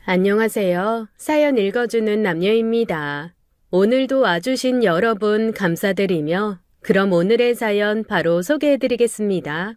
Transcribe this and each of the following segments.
안녕하세요. 사연 읽어주는 남녀입니다. 오늘도 와주신 여러분 감사드리며 그럼 오늘의 사연 바로 소개해드리겠습니다.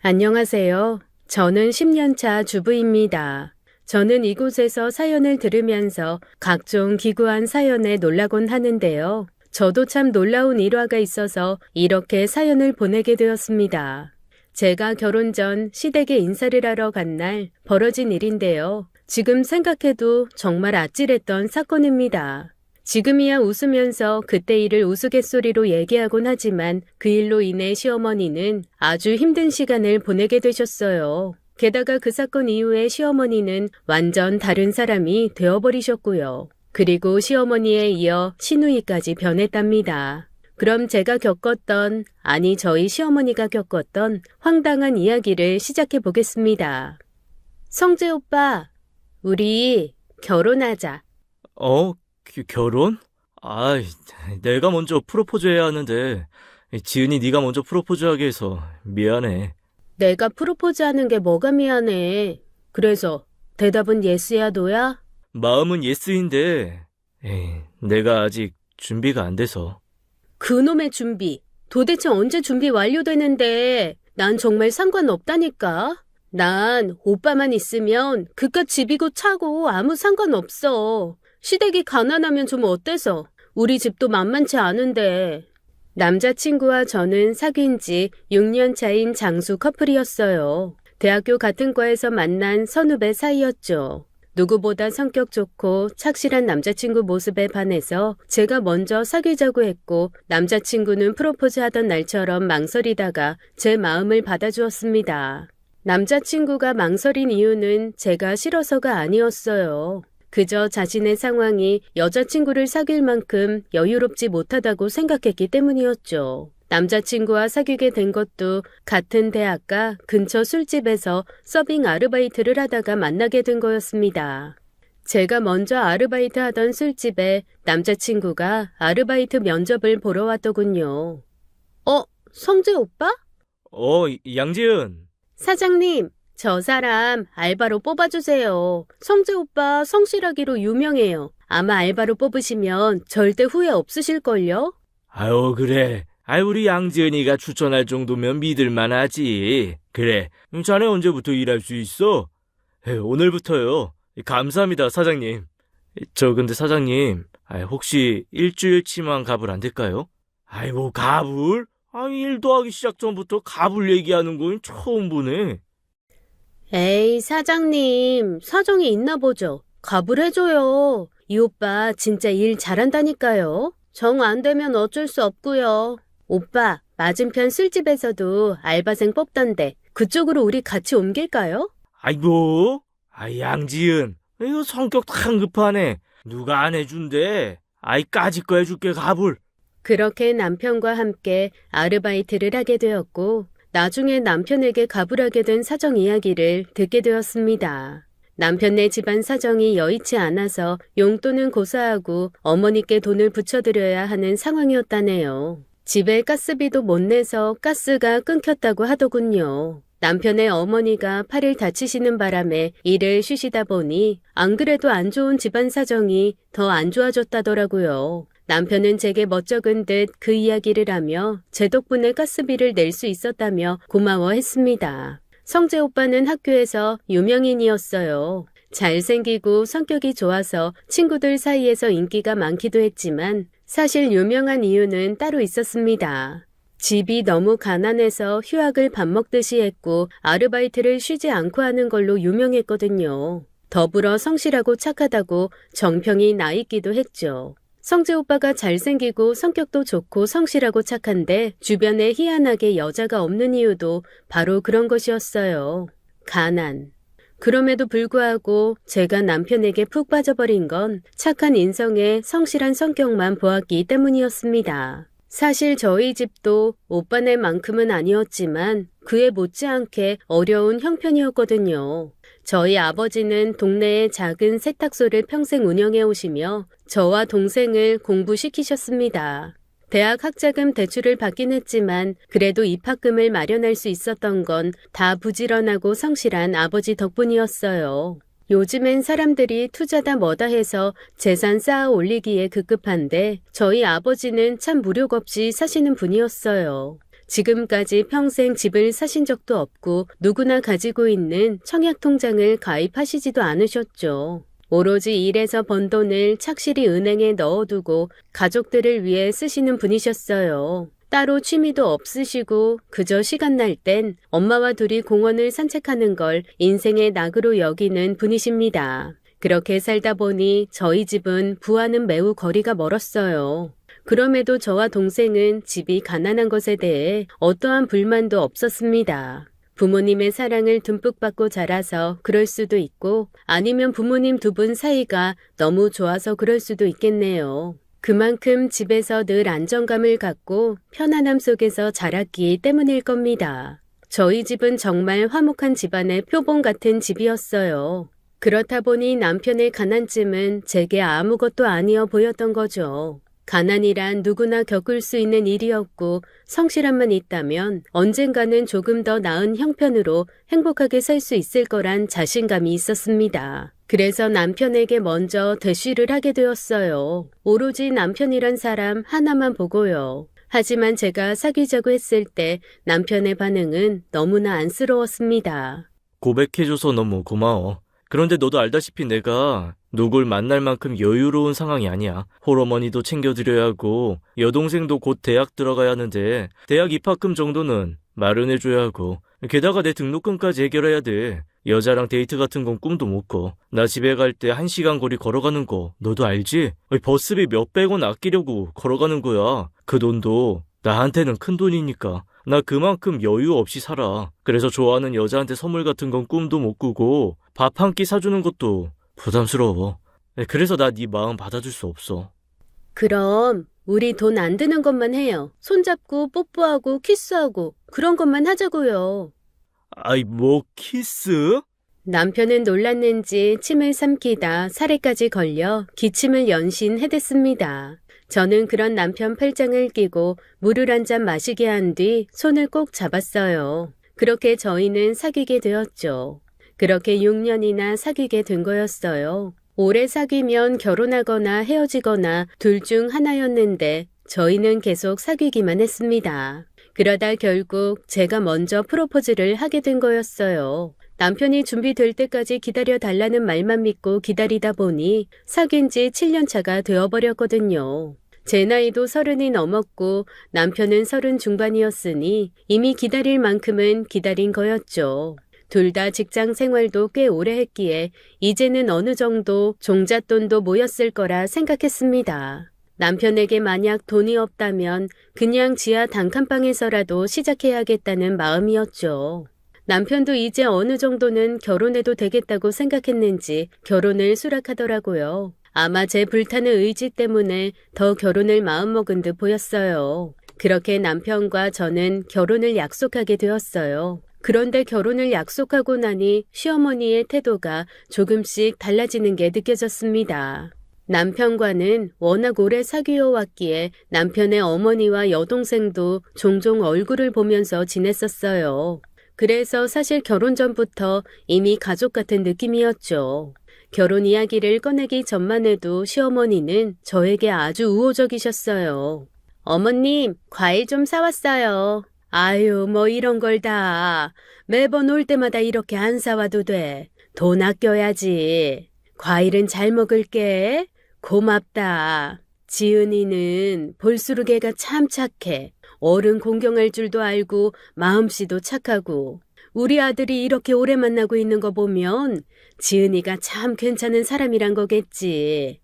안녕하세요. 저는 10년차 주부입니다. 저는 이곳에서 사연을 들으면서 각종 기구한 사연에 놀라곤 하는데요. 저도 참 놀라운 일화가 있어서 이렇게 사연을 보내게 되었습니다. 제가 결혼 전 시댁에 인사를 하러 간 날 벌어진 일인데요. 지금 생각해도 정말 아찔했던 사건입니다. 지금이야 웃으면서 그때 일을 우스갯소리로 얘기하곤 하지만 그 일로 인해 시어머니는 아주 힘든 시간을 보내게 되셨어요. 게다가 그 사건 이후에 시어머니는 완전 다른 사람이 되어버리셨고요. 그리고 시어머니에 이어 시누이까지 변했답니다. 그럼 제가 겪었던, 아니 저희 시어머니가 겪었던 황당한 이야기를 시작해 보겠습니다. 성재 오빠, 우리 결혼하자. 결혼? 내가 먼저 프로포즈 해야 하는데 지은이 네가 먼저 프로포즈하게 해서 미안해. 내가 프로포즈하는 게 뭐가 미안해. 그래서 대답은 예스야 너야? 마음은 예스인데 내가 아직 준비가 안 돼서. 그놈의 준비. 도대체 언제 준비 완료되는데 난 정말 상관없다니까. 난 오빠만 있으면 그깟 집이고 차고 아무 상관없어. 시댁이 가난하면 좀 어때서? 우리 집도 만만치 않은데. 남자친구와 저는 사귄 지 6년 차인 장수 커플이었어요. 대학교 같은 과에서 만난 선후배 사이였죠. 누구보다 성격 좋고 착실한 남자친구 모습에 반해서 제가 먼저 사귀자고 했고 남자친구는 프로포즈 하던 날처럼 망설이다가 제 마음을 받아주었습니다. 남자친구가 망설인 이유는 제가 싫어서가 아니었어요. 그저 자신의 상황이 여자친구를 사귈 만큼 여유롭지 못하다고 생각했기 때문이었죠. 남자친구와 사귀게 된 것도 같은 대학가 근처 술집에서 서빙 아르바이트를 하다가 만나게 된 거였습니다. 제가 먼저 아르바이트 하던 술집에 남자친구가 아르바이트 면접을 보러 왔더군요. 성재 오빠? 양지은. 사장님, 저 사람 알바로 뽑아주세요. 성재 오빠 성실하기로 유명해요. 아마 알바로 뽑으시면 절대 후회 없으실걸요? 그래. 우리 양지은이가 추천할 정도면 믿을만하지. 그래. 자네 언제부터 일할 수 있어? 오늘부터요. 감사합니다, 사장님. 근데 사장님, 혹시 일주일치만 갑을 안 될까요? 갑을? 일도 하기 시작 전부터 갑을 얘기하는 건 처음 보네. 에이, 사장님, 사정이 있나 보죠. 갑을 해줘요. 이 오빠 진짜 일 잘한다니까요. 정 안 되면 어쩔 수 없고요. 오빠, 맞은편 술집에서도 알바생 뽑던데 그쪽으로 우리 같이 옮길까요? 양지은, 이거 성격 참 급하네. 누가 안 해준대. 까짓 거 해줄게, 갑을. 그렇게 남편과 함께 아르바이트를 하게 되었고 나중에 남편에게 갑을 하게 된 사정 이야기를 듣게 되었습니다. 남편네 집안 사정이 여의치 않아서 용돈은 고사하고 어머니께 돈을 붙여드려야 하는 상황이었다네요. 집에 가스비도 못 내서 가스가 끊겼다고 하더군요. 남편의 어머니가 팔을 다치시는 바람에 일을 쉬시다 보니 안 그래도 안 좋은 집안 사정이 더 안 좋아졌다더라고요. 남편은 제게 멋쩍은 듯 그 이야기를 하며 제 덕분에 가스비를 낼 수 있었다며 고마워했습니다. 성재 오빠는 학교에서 유명인이었어요. 잘생기고 성격이 좋아서 친구들 사이에서 인기가 많기도 했지만 사실 유명한 이유는 따로 있었습니다. 집이 너무 가난해서 휴학을 밥 먹듯이 했고 아르바이트를 쉬지 않고 하는 걸로 유명했거든요. 더불어 성실하고 착하다고 정평이 나 있기도 했죠. 성재 오빠가 잘생기고 성격도 좋고 성실하고 착한데 주변에 희한하게 여자가 없는 이유도 바로 그런 것이었어요. 가난. 그럼에도 불구하고 제가 남편에게 푹 빠져버린 건 착한 인성에 성실한 성격만 보았기 때문이었습니다. 사실 저희 집도 오빠네만큼은 아니었지만 그에 못지않게 어려운 형편이었거든요. 저희 아버지는 동네의 작은 세탁소를 평생 운영해 오시며 저와 동생을 공부시키셨습니다. 대학 학자금 대출을 받긴 했지만 그래도 입학금을 마련할 수 있었던 건 다 부지런하고 성실한 아버지 덕분이었어요. 요즘엔 사람들이 투자다 뭐다 해서 재산 쌓아 올리기에 급급한데 저희 아버지는 참 무력 없이 사시는 분이었어요. 지금까지 평생 집을 사신 적도 없고 누구나 가지고 있는 청약통장을 가입하시지도 않으셨죠. 오로지 일해서 번 돈을 착실히 은행에 넣어두고 가족들을 위해 쓰시는 분이셨어요. 따로 취미도 없으시고 그저 시간 날 땐 엄마와 둘이 공원을 산책하는 걸 인생의 낙으로 여기는 분이십니다. 그렇게 살다 보니 저희 집은 부와는 매우 거리가 멀었어요. 그럼에도 저와 동생은 집이 가난한 것에 대해 어떠한 불만도 없었습니다. 부모님의 사랑을 듬뿍 받고 자라서 그럴 수도 있고 아니면 부모님 두 분 사이가 너무 좋아서 그럴 수도 있겠네요. 그만큼 집에서 늘 안정감을 갖고 편안함 속에서 자랐기 때문일 겁니다. 저희 집은 정말 화목한 집안의 표본 같은 집이었어요. 그렇다 보니 남편의 가난쯤은 제게 아무것도 아니어 보였던 거죠. 가난이란 누구나 겪을 수 있는 일이었고 성실함만 있다면 언젠가는 조금 더 나은 형편으로 행복하게 살 수 있을 거란 자신감이 있었습니다. 그래서 남편에게 먼저 대쉬를 하게 되었어요. 오로지 남편이란 사람 하나만 보고요. 하지만 제가 사귀자고 했을 때 남편의 반응은 너무나 안쓰러웠습니다. 고백해줘서 너무 고마워. 그런데 너도 알다시피 내가 누굴 만날 만큼 여유로운 상황이 아니야. 홀어머니도 챙겨드려야 하고 여동생도 곧 대학 들어가야 하는데 대학 입학금 정도는 마련해줘야 하고 게다가 내 등록금까지 해결해야 돼. 여자랑 데이트 같은 건 꿈도 못 꿔. 나 집에 갈 때 1시간 거리 걸어가는 거 너도 알지? 버스비 몇백 원 아끼려고 걸어가는 거야. 그 돈도 나한테는 큰 돈이니까. 나 그만큼 여유 없이 살아. 그래서 좋아하는 여자한테 선물 같은 건 꿈도 못 꾸고 밥 한 끼 사주는 것도 부담스러워. 그래서 나 네 마음 받아줄 수 없어. 그럼 우리 돈 안 드는 것만 해요. 손잡고 뽀뽀하고 키스하고 그런 것만 하자고요. 아이 뭐 키스? 남편은 놀랐는지 침을 삼키다 살에까지 걸려 기침을 연신해댔습니다. 저는 그런 남편 팔짱을 끼고 물을 한 잔 마시게 한 뒤 손을 꼭 잡았어요. 그렇게 저희는 사귀게 되었죠. 그렇게 6년이나 사귀게 된 거였어요. 오래 사귀면 결혼하거나 헤어지거나 둘 중 하나였는데 저희는 계속 사귀기만 했습니다. 그러다 결국 제가 먼저 프로포즈를 하게 된 거였어요. 남편이 준비될 때까지 기다려달라는 말만 믿고 기다리다 보니 사귄 지 7년 차가 되어버렸거든요. 제 나이도 30이 넘었고 남편은 30 중반이었으니 이미 기다릴 만큼은 기다린 거였죠. 둘 다 직장 생활도 꽤 오래 했기에 이제는 어느 정도 종잣돈도 모였을 거라 생각했습니다. 남편에게 만약 돈이 없다면 그냥 지하 단칸방에서라도 시작해야겠다는 마음이었죠. 남편도 이제 어느 정도는 결혼해도 되겠다고 생각했는지 결혼을 수락하더라고요. 아마 제 불타는 의지 때문에 더 결혼을 마음먹은 듯 보였어요. 그렇게 남편과 저는 결혼을 약속하게 되었어요. 그런데 결혼을 약속하고 나니 시어머니의 태도가 조금씩 달라지는 게 느껴졌습니다. 남편과는 워낙 오래 사귀어 왔기에 남편의 어머니와 여동생도 종종 얼굴을 보면서 지냈었어요. 그래서 사실 결혼 전부터 이미 가족 같은 느낌이었죠. 결혼 이야기를 꺼내기 전만 해도 시어머니는 저에게 아주 우호적이셨어요. 어머님, 과일 좀 사왔어요. 아유, 뭐 이런 걸 다. 매번 올 때마다 이렇게 안 사와도 돼. 돈 아껴야지. 과일은 잘 먹을게. 고맙다. 지은이는 볼수록 애가 참 착해. 어른 공경할 줄도 알고 마음씨도 착하고. 우리 아들이 이렇게 오래 만나고 있는 거 보면 지은이가 참 괜찮은 사람이란 거겠지.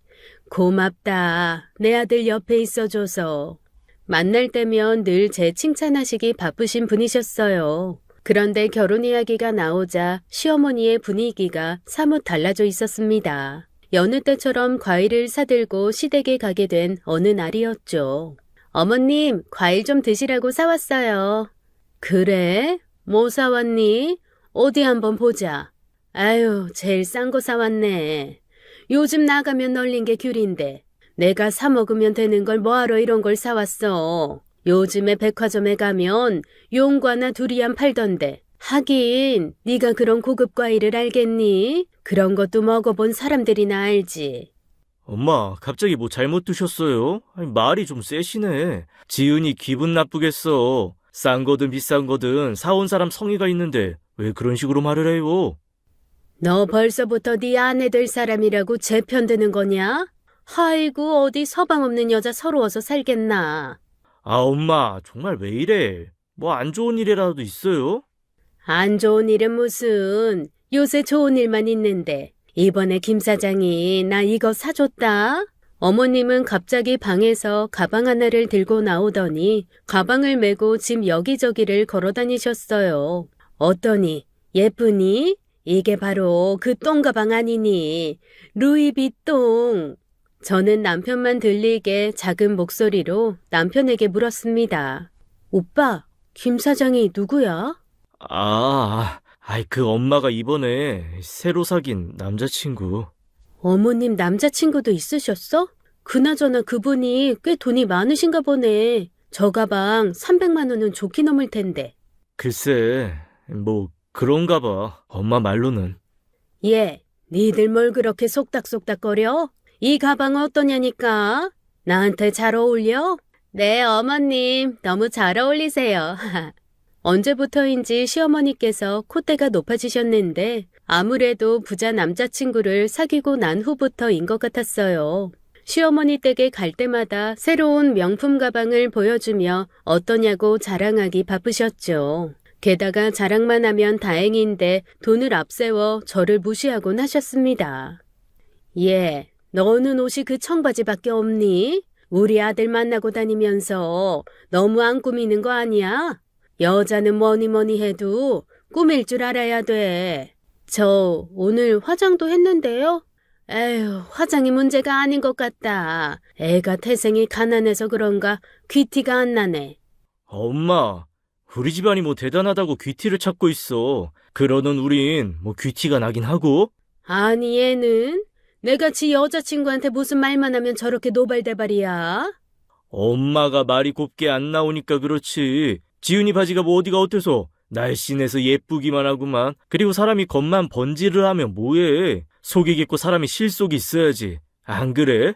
고맙다. 내 아들 옆에 있어줘서. 만날 때면 늘 제 칭찬하시기 바쁘신 분이셨어요. 그런데 결혼 이야기가 나오자 시어머니의 분위기가 사뭇 달라져 있었습니다. 여느 때처럼 과일을 사들고 시댁에 가게 된 어느 날이었죠. 어머님, 과일 좀 드시라고 사왔어요. 그래? 뭐 사왔니? 어디 한번 보자. 아유, 제일 싼 거 사왔네. 요즘 나가면 널린 게 귤인데 내가 사 먹으면 되는 걸 뭐하러 이런 걸 사왔어. 요즘에 백화점에 가면 용과나 두리안 팔던데 하긴 네가 그런 고급 과일을 알겠니? 그런 것도 먹어본 사람들이나 알지. 엄마, 갑자기 뭐 잘못 드셨어요? 아니, 말이 좀 세시네. 지은이 기분 나쁘겠어. 싼 거든 비싼 거든 사온 사람 성의가 있는데 왜 그런 식으로 말을 해요? 너 벌써부터 네 아내 될 사람이라고 제 편 드는 거냐? 아이고 어디 서방 없는 여자 서러워서 살겠나. 아, 엄마, 정말 왜 이래? 뭐 안 좋은 일이라도 있어요? 안 좋은 일은 무슨, 요새 좋은 일만 있는데 이번에 김 사장이 나 이거 사줬다. 어머님은 갑자기 방에서 가방 하나를 들고 나오더니 가방을 메고 집 여기저기를 걸어 다니셨어요. 어떠니? 예쁘니? 이게 바로 그 똥가방 아니니? 루이비똥. 저는 남편만 들리게 작은 목소리로 남편에게 물었습니다. 오빠, 김 사장이 누구야? 그 엄마가 이번에 새로 사귄 남자친구. 어머님 남자친구도 있으셨어? 그나저나 그분이 꽤 돈이 많으신가 보네. 저 가방 300만 원은 좋게 넘을 텐데. 글쎄, 뭐 그런가 봐. 엄마 말로는. 예, 니들 뭘 그렇게 속닥속닥거려? 이 가방 어떠냐니까? 나한테 잘 어울려? 네, 어머님, 너무 잘 어울리세요. 언제부터인지 시어머니께서 콧대가 높아지셨는데 아무래도 부자 남자친구를 사귀고 난 후부터인 것 같았어요. 시어머니 댁에 갈 때마다 새로운 명품 가방을 보여주며 어떠냐고 자랑하기 바쁘셨죠. 게다가 자랑만 하면 다행인데 돈을 앞세워 저를 무시하곤 하셨습니다. 예, 너는 옷이 그 청바지밖에 없니? 우리 아들 만나고 다니면서 너무 안 꾸미는 거 아니야? 여자는 뭐니 해도 꾸밀 줄 알아야 돼. 저 오늘 화장도 했는데요. 에휴, 화장이 문제가 아닌 것 같다. 애가 태생이 가난해서 그런가 귀티가 안 나네. 엄마, 우리 집안이 뭐 대단하다고 귀티를 찾고 있어. 그러는 우린 뭐 귀티가 나긴 하고. 아니 얘는 내가 지 여자친구한테 무슨 말만 하면 저렇게 노발대발이야? 엄마가 말이 곱게 안 나오니까 그렇지. 지은이 바지가 뭐 어디가 어때서? 날씬해서 예쁘기만 하구만. 그리고 사람이 겉만 번지를 하면 뭐해. 속이 깊고 사람이 실속이 있어야지. 안 그래?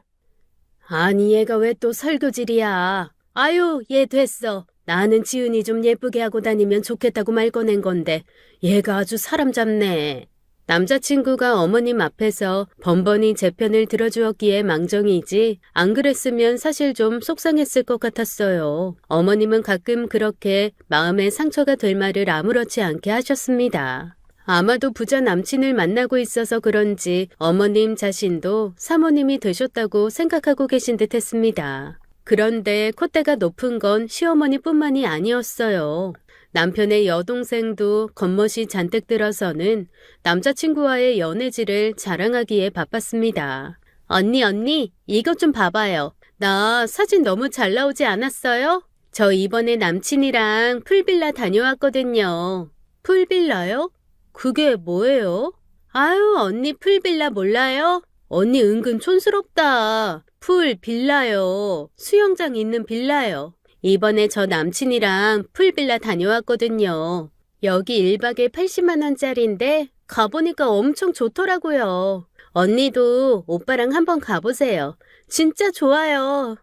아니 얘가 왜 또 설교질이야. 아유 얘 됐어. 나는 지은이 좀 예쁘게 하고 다니면 좋겠다고 말 꺼낸 건데 얘가 아주 사람 잡네. 남자친구가 어머님 앞에서 번번이 제 편을 들어주었기에 망정이지 안 그랬으면 사실 좀 속상했을 것 같았어요. 어머님은 가끔 그렇게 마음에 상처가 될 말을 아무렇지 않게 하셨습니다. 아마도 부자 남친을 만나고 있어서 그런지 어머님 자신도 사모님이 되셨다고 생각하고 계신 듯 했습니다. 그런데 콧대가 높은 건 시어머니뿐만이 아니었어요. 남편의 여동생도 겉멋이 잔뜩 들어서는 남자친구와의 연애질을 자랑하기에 바빴습니다. 언니, 이것 좀 봐봐요. 나 사진 너무 잘 나오지 않았어요? 저 이번에 남친이랑 풀빌라 다녀왔거든요. 풀빌라요? 그게 뭐예요? 아유, 언니 풀빌라 몰라요? 언니 은근 촌스럽다. 풀빌라요. 수영장 있는 빌라요. 이번에 저 남친이랑 풀빌라 다녀왔거든요. 여기 1박에 80만 원짜리인데 가보니까 엄청 좋더라고요. 언니도 오빠랑 한번 가보세요. 진짜 좋아요.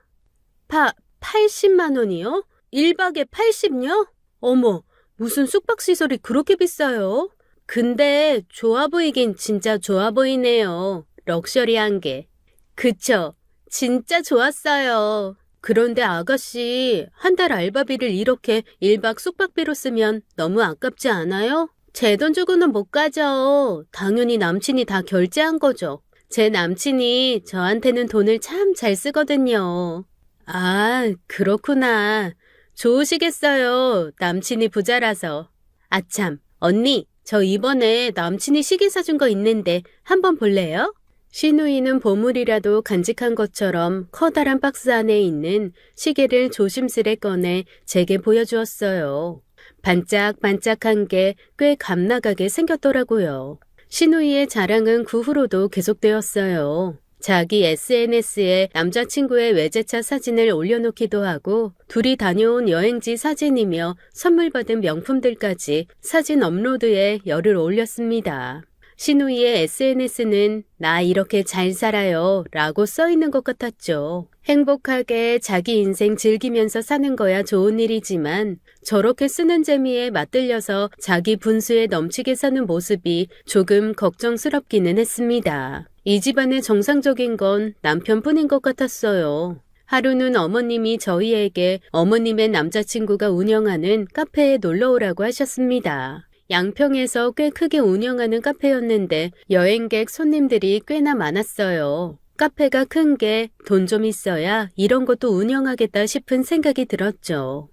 80만 원이요? 1박에 80요? 어머, 무슨 숙박시설이 그렇게 비싸요? 근데 좋아 보이긴 진짜 좋아 보이네요. 럭셔리한 게. 그쵸? 진짜 좋았어요. 그런데 아가씨, 한 달 알바비를 이렇게 1박 숙박비로 쓰면 너무 아깝지 않아요? 제 돈 주고는 못 가죠. 당연히 남친이 다 결제한 거죠. 제 남친이 저한테는 돈을 참 잘 쓰거든요. 아, 그렇구나. 좋으시겠어요. 남친이 부자라서. 아참, 언니, 저 이번에 남친이 시계 사준 거 있는데 한번 볼래요? 시누이는 보물이라도 간직한 것처럼 커다란 박스 안에 있는 시계를 조심스레 꺼내 제게 보여주었어요. 반짝반짝한 게 꽤 값나가게 생겼더라고요. 시누이의 자랑은 그 후로도 계속되었어요. 자기 SNS에 남자친구의 외제차 사진을 올려놓기도 하고 둘이 다녀온 여행지 사진이며 선물 받은 명품들까지 사진 업로드에 열을 올렸습니다. 신우이의 SNS는 나 이렇게 잘 살아요 라고 써있는 것 같았죠. 행복하게 자기 인생 즐기면서 사는 거야 좋은 일이지만 저렇게 쓰는 재미에 맞들려서 자기 분수에 넘치게 사는 모습이 조금 걱정스럽기는 했습니다. 이 집안의 정상적인 건 남편뿐인 것 같았어요. 하루는 어머님이 저희에게 어머님의 남자친구가 운영하는 카페에 놀러 오라고 하셨습니다. 양평에서 꽤 크게 운영하는 카페였는데 여행객 손님들이 꽤나 많았어요. 카페가 큰 게 돈 좀 있어야 이런 것도 운영하겠다 싶은 생각이 들었죠.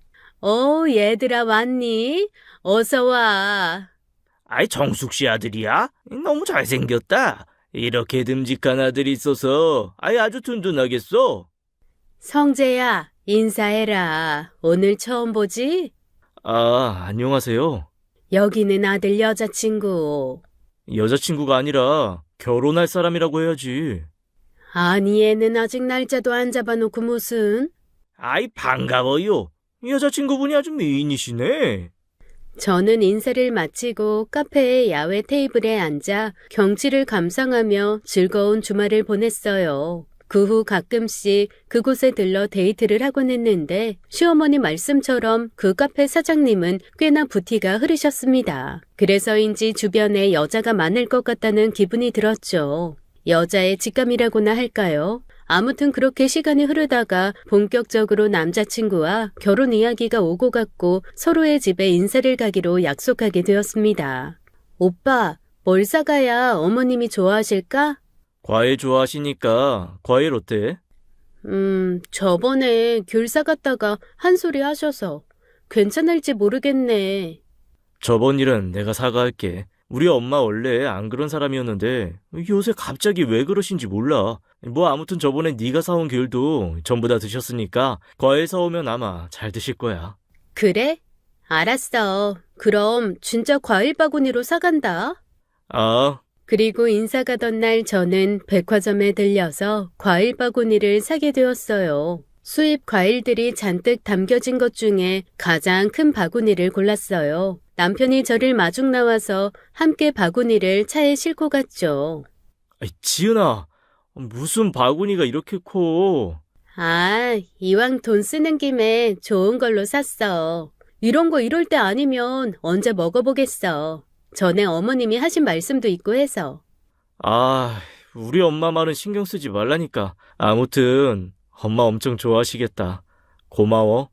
얘들아 왔니? 어서 와. 아이, 정숙 씨 아들이야? 너무 잘생겼다. 이렇게 듬직한 아들이 있어서 아주 든든하겠어. 성재야, 인사해라. 오늘 처음 보지? 안녕하세요. 여기는 아들 여자친구. 여자친구가 아니라 결혼할 사람이라고 해야지. 아니 얘는 아직 날짜도 안 잡아놓고 무슨? 아이, 반가워요. 여자친구분이 아주 미인이시네. 저는 인사를 마치고 카페의 야외 테이블에 앉아 경치를 감상하며 즐거운 주말을 보냈어요. 그 후 가끔씩 그곳에 들러 데이트를 하곤 했는데 시어머니 말씀처럼 그 카페 사장님은 꽤나 부티가 흐르셨습니다. 그래서인지 주변에 여자가 많을 것 같다는 기분이 들었죠. 여자의 직감이라고나 할까요? 아무튼 그렇게 시간이 흐르다가 본격적으로 남자친구와 결혼 이야기가 오고 갔고 서로의 집에 인사를 가기로 약속하게 되었습니다. 오빠, 뭘 사가야 어머님이 좋아하실까? 과일 좋아하시니까 과일 어때? 저번에 귤 사갔다가 한 소리 하셔서 괜찮을지 모르겠네. 저번 일은 내가 사과할게. 우리 엄마 원래 안 그런 사람이었는데 요새 갑자기 왜 그러신지 몰라. 아무튼 저번에 네가 사온 귤도 전부 다 드셨으니까 과일 사오면 아마 잘 드실 거야. 그래? 알았어. 그럼 진짜 과일 바구니로 사간다. 그리고 인사 가던 날 저는 백화점에 들려서 과일 바구니를 사게 되었어요. 수입 과일들이 잔뜩 담겨진 것 중에 가장 큰 바구니를 골랐어요. 남편이 저를 마중 나와서 함께 바구니를 차에 싣고 갔죠. 지은아, 무슨 바구니가 이렇게 커? 이왕 돈 쓰는 김에 좋은 걸로 샀어. 이런 거 이럴 때 아니면 언제 먹어보겠어. 전에 어머님이 하신 말씀도 있고 해서. 우리 엄마 말은 신경 쓰지 말라니까. 아무튼 엄마 엄청 좋아하시겠다. 고마워.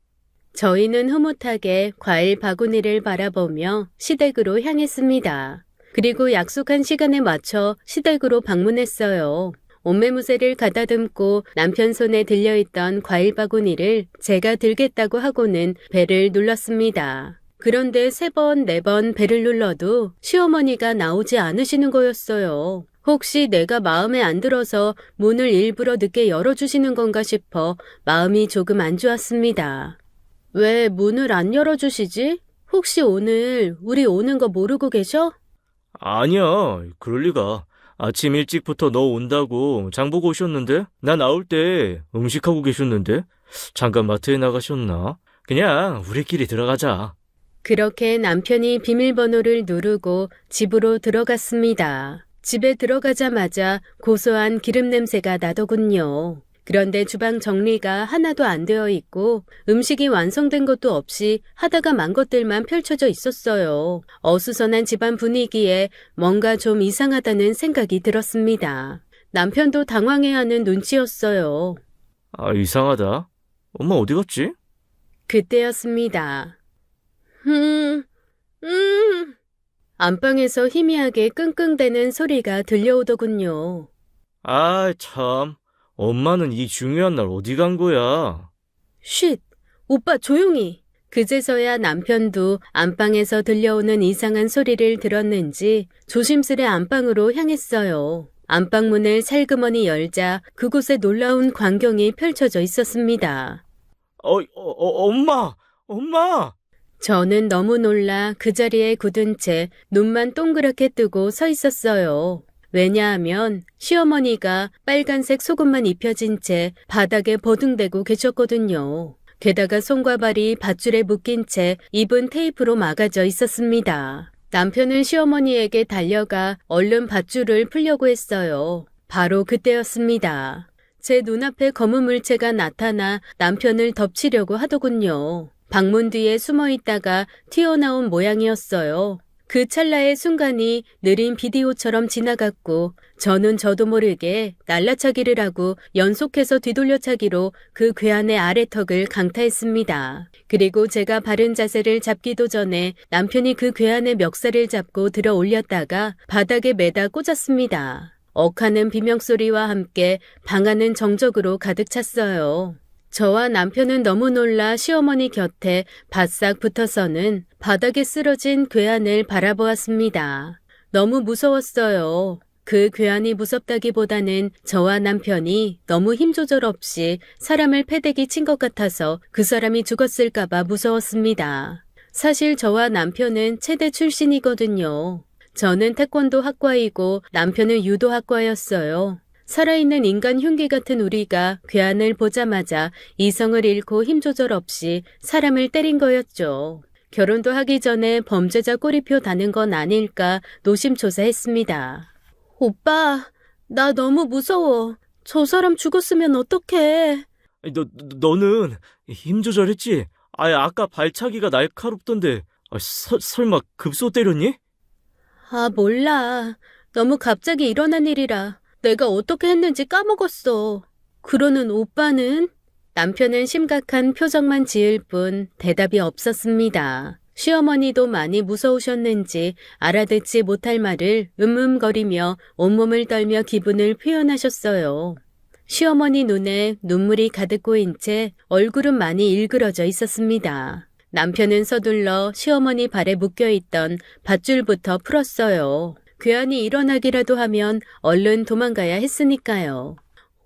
저희는 흐뭇하게 과일 바구니를 바라보며 시댁으로 향했습니다. 그리고 약속한 시간에 맞춰 시댁으로 방문했어요. 옷매무새를 가다듬고 남편 손에 들려있던 과일 바구니를 제가 들겠다고 하고는 배를 눌렀습니다. 그런데 3번, 4번 배를 눌러도 시어머니가 나오지 않으시는 거였어요. 혹시 내가 마음에 안 들어서 문을 일부러 늦게 열어주시는 건가 싶어 마음이 조금 안 좋았습니다. 왜 문을 안 열어주시지? 혹시 오늘 우리 오는 거 모르고 계셔? 아니야, 그럴 리가. 아침 일찍부터 너 온다고 장 보고 오셨는데? 나 나올 때 음식하고 계셨는데? 잠깐 마트에 나가셨나? 그냥 우리끼리 들어가자. 그렇게 남편이 비밀번호를 누르고 집으로 들어갔습니다. 집에 들어가자마자 고소한 기름 냄새가 나더군요. 그런데 주방 정리가 하나도 안 되어 있고 음식이 완성된 것도 없이 하다가 만 것들만 펼쳐져 있었어요. 어수선한 집안 분위기에 뭔가 좀 이상하다는 생각이 들었습니다. 남편도 당황해하는 눈치였어요. 이상하다. 엄마 어디 갔지? 그때였습니다. 안방에서 희미하게 끙끙대는 소리가 들려오더군요. 참. 엄마는 이 중요한 날 어디 간 거야? 쉿! 오빠 조용히! 그제서야 남편도 안방에서 들려오는 이상한 소리를 들었는지 조심스레 안방으로 향했어요. 안방문을 살그머니 열자 그곳에 놀라운 광경이 펼쳐져 있었습니다. 엄마! 저는 너무 놀라 그 자리에 굳은 채 눈만 동그랗게 뜨고 서 있었어요. 왜냐하면 시어머니가 빨간색 속옷만 입혀진 채 바닥에 버둥대고 계셨거든요. 게다가 손과 발이 밧줄에 묶인 채 입은 테이프로 막아져 있었습니다. 남편은 시어머니에게 달려가 얼른 밧줄을 풀려고 했어요. 바로 그때였습니다. 제 눈앞에 검은 물체가 나타나 남편을 덮치려고 하더군요. 방문 뒤에 숨어 있다가 튀어나온 모양이었어요. 그 찰나의 순간이 느린 비디오처럼 지나갔고 저는 저도 모르게 날라차기를 하고 연속해서 뒤돌려차기로 그 괴한의 아래턱을 강타했습니다. 그리고 제가 바른 자세를 잡기도 전에 남편이 그 괴한의 멱살을 잡고 들어 올렸다가 바닥에 매다 꽂았습니다. 억하는 비명소리와 함께 방 안은 정적으로 가득 찼어요. 저와 남편은 너무 놀라 시어머니 곁에 바싹 붙어서는 바닥에 쓰러진 괴한을 바라보았습니다. 너무 무서웠어요. 그 괴한이 무섭다기보다는 저와 남편이 너무 힘 조절 없이 사람을 패대기 친 것 같아서 그 사람이 죽었을까봐 무서웠습니다. 사실 저와 남편은 체대 출신이거든요. 저는 태권도 학과이고 남편은 유도 학과였어요. 살아있는 인간 흉기 같은 우리가 괴한을 보자마자 이성을 잃고 힘 조절 없이 사람을 때린 거였죠. 결혼도 하기 전에 범죄자 꼬리표 다는 건 아닐까 노심초사했습니다. 오빠, 나 너무 무서워. 저 사람 죽었으면 어떡해. 너는 힘 조절했지? 아까 발차기가 날카롭던데. 설마 급소 때렸니? 몰라. 너무 갑자기 일어난 일이라 내가 어떻게 했는지 까먹었어. 그러는 오빠는? 남편은 심각한 표정만 지을 뿐 대답이 없었습니다. 시어머니도 많이 무서우셨는지 알아듣지 못할 말을 음음거리며 온몸을 떨며 기분을 표현하셨어요. 시어머니 눈에 눈물이 가득 고인 채 얼굴은 많이 일그러져 있었습니다. 남편은 서둘러 시어머니 발에 묶여있던 밧줄부터 풀었어요. 괴한이 일어나기라도 하면 얼른 도망가야 했으니까요.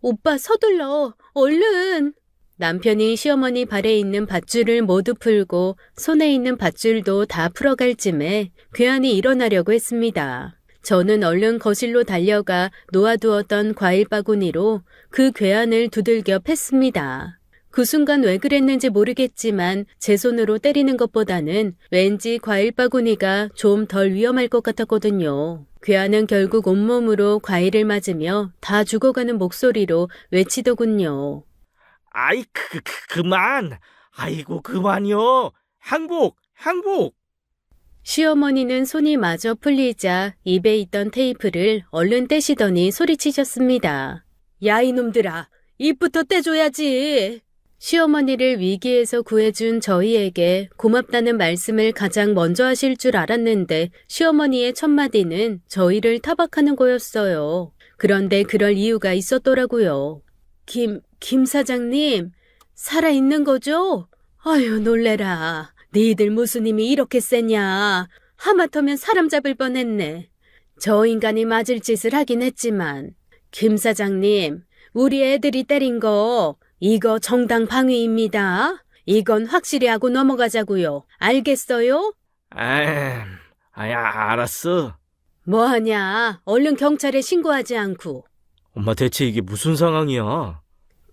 오빠 서둘러, 얼른! 남편이 시어머니 발에 있는 밧줄을 모두 풀고 손에 있는 밧줄도 다 풀어갈 쯤에 괴한이 일어나려고 했습니다. 저는 얼른 거실로 달려가 놓아두었던 과일 바구니로 그 괴한을 두들겨 팼습니다. 그 순간 왜 그랬는지 모르겠지만 제 손으로 때리는 것보다는 왠지 과일 바구니가 좀 덜 위험할 것 같았거든요. 괴한은 결국 온몸으로 과일을 맞으며 다 죽어가는 목소리로 외치더군요. 아이, 그만! 아이고, 그만이요! 항복! 항복! 시어머니는 손이 마저 풀리자 입에 있던 테이프를 얼른 떼시더니 소리치셨습니다. 야, 이놈들아! 입부터 떼줘야지! 시어머니를 위기에서 구해준 저희에게 고맙다는 말씀을 가장 먼저 하실 줄 알았는데 시어머니의 첫마디는 저희를 타박하는 거였어요. 그런데 그럴 이유가 있었더라고요. 김 사장님, 살아있는 거죠? 아유, 놀래라. 니들 무슨 힘이 이렇게 세냐. 하마터면 사람 잡을 뻔했네. 저 인간이 맞을 짓을 하긴 했지만. 김 사장님, 우리 애들이 때린 거 이거 정당 방위입니다. 이건 확실히 하고 넘어가자고요. 알겠어요? 알았어. 뭐하냐? 얼른 경찰에 신고하지 않고. 엄마, 대체 이게 무슨 상황이야?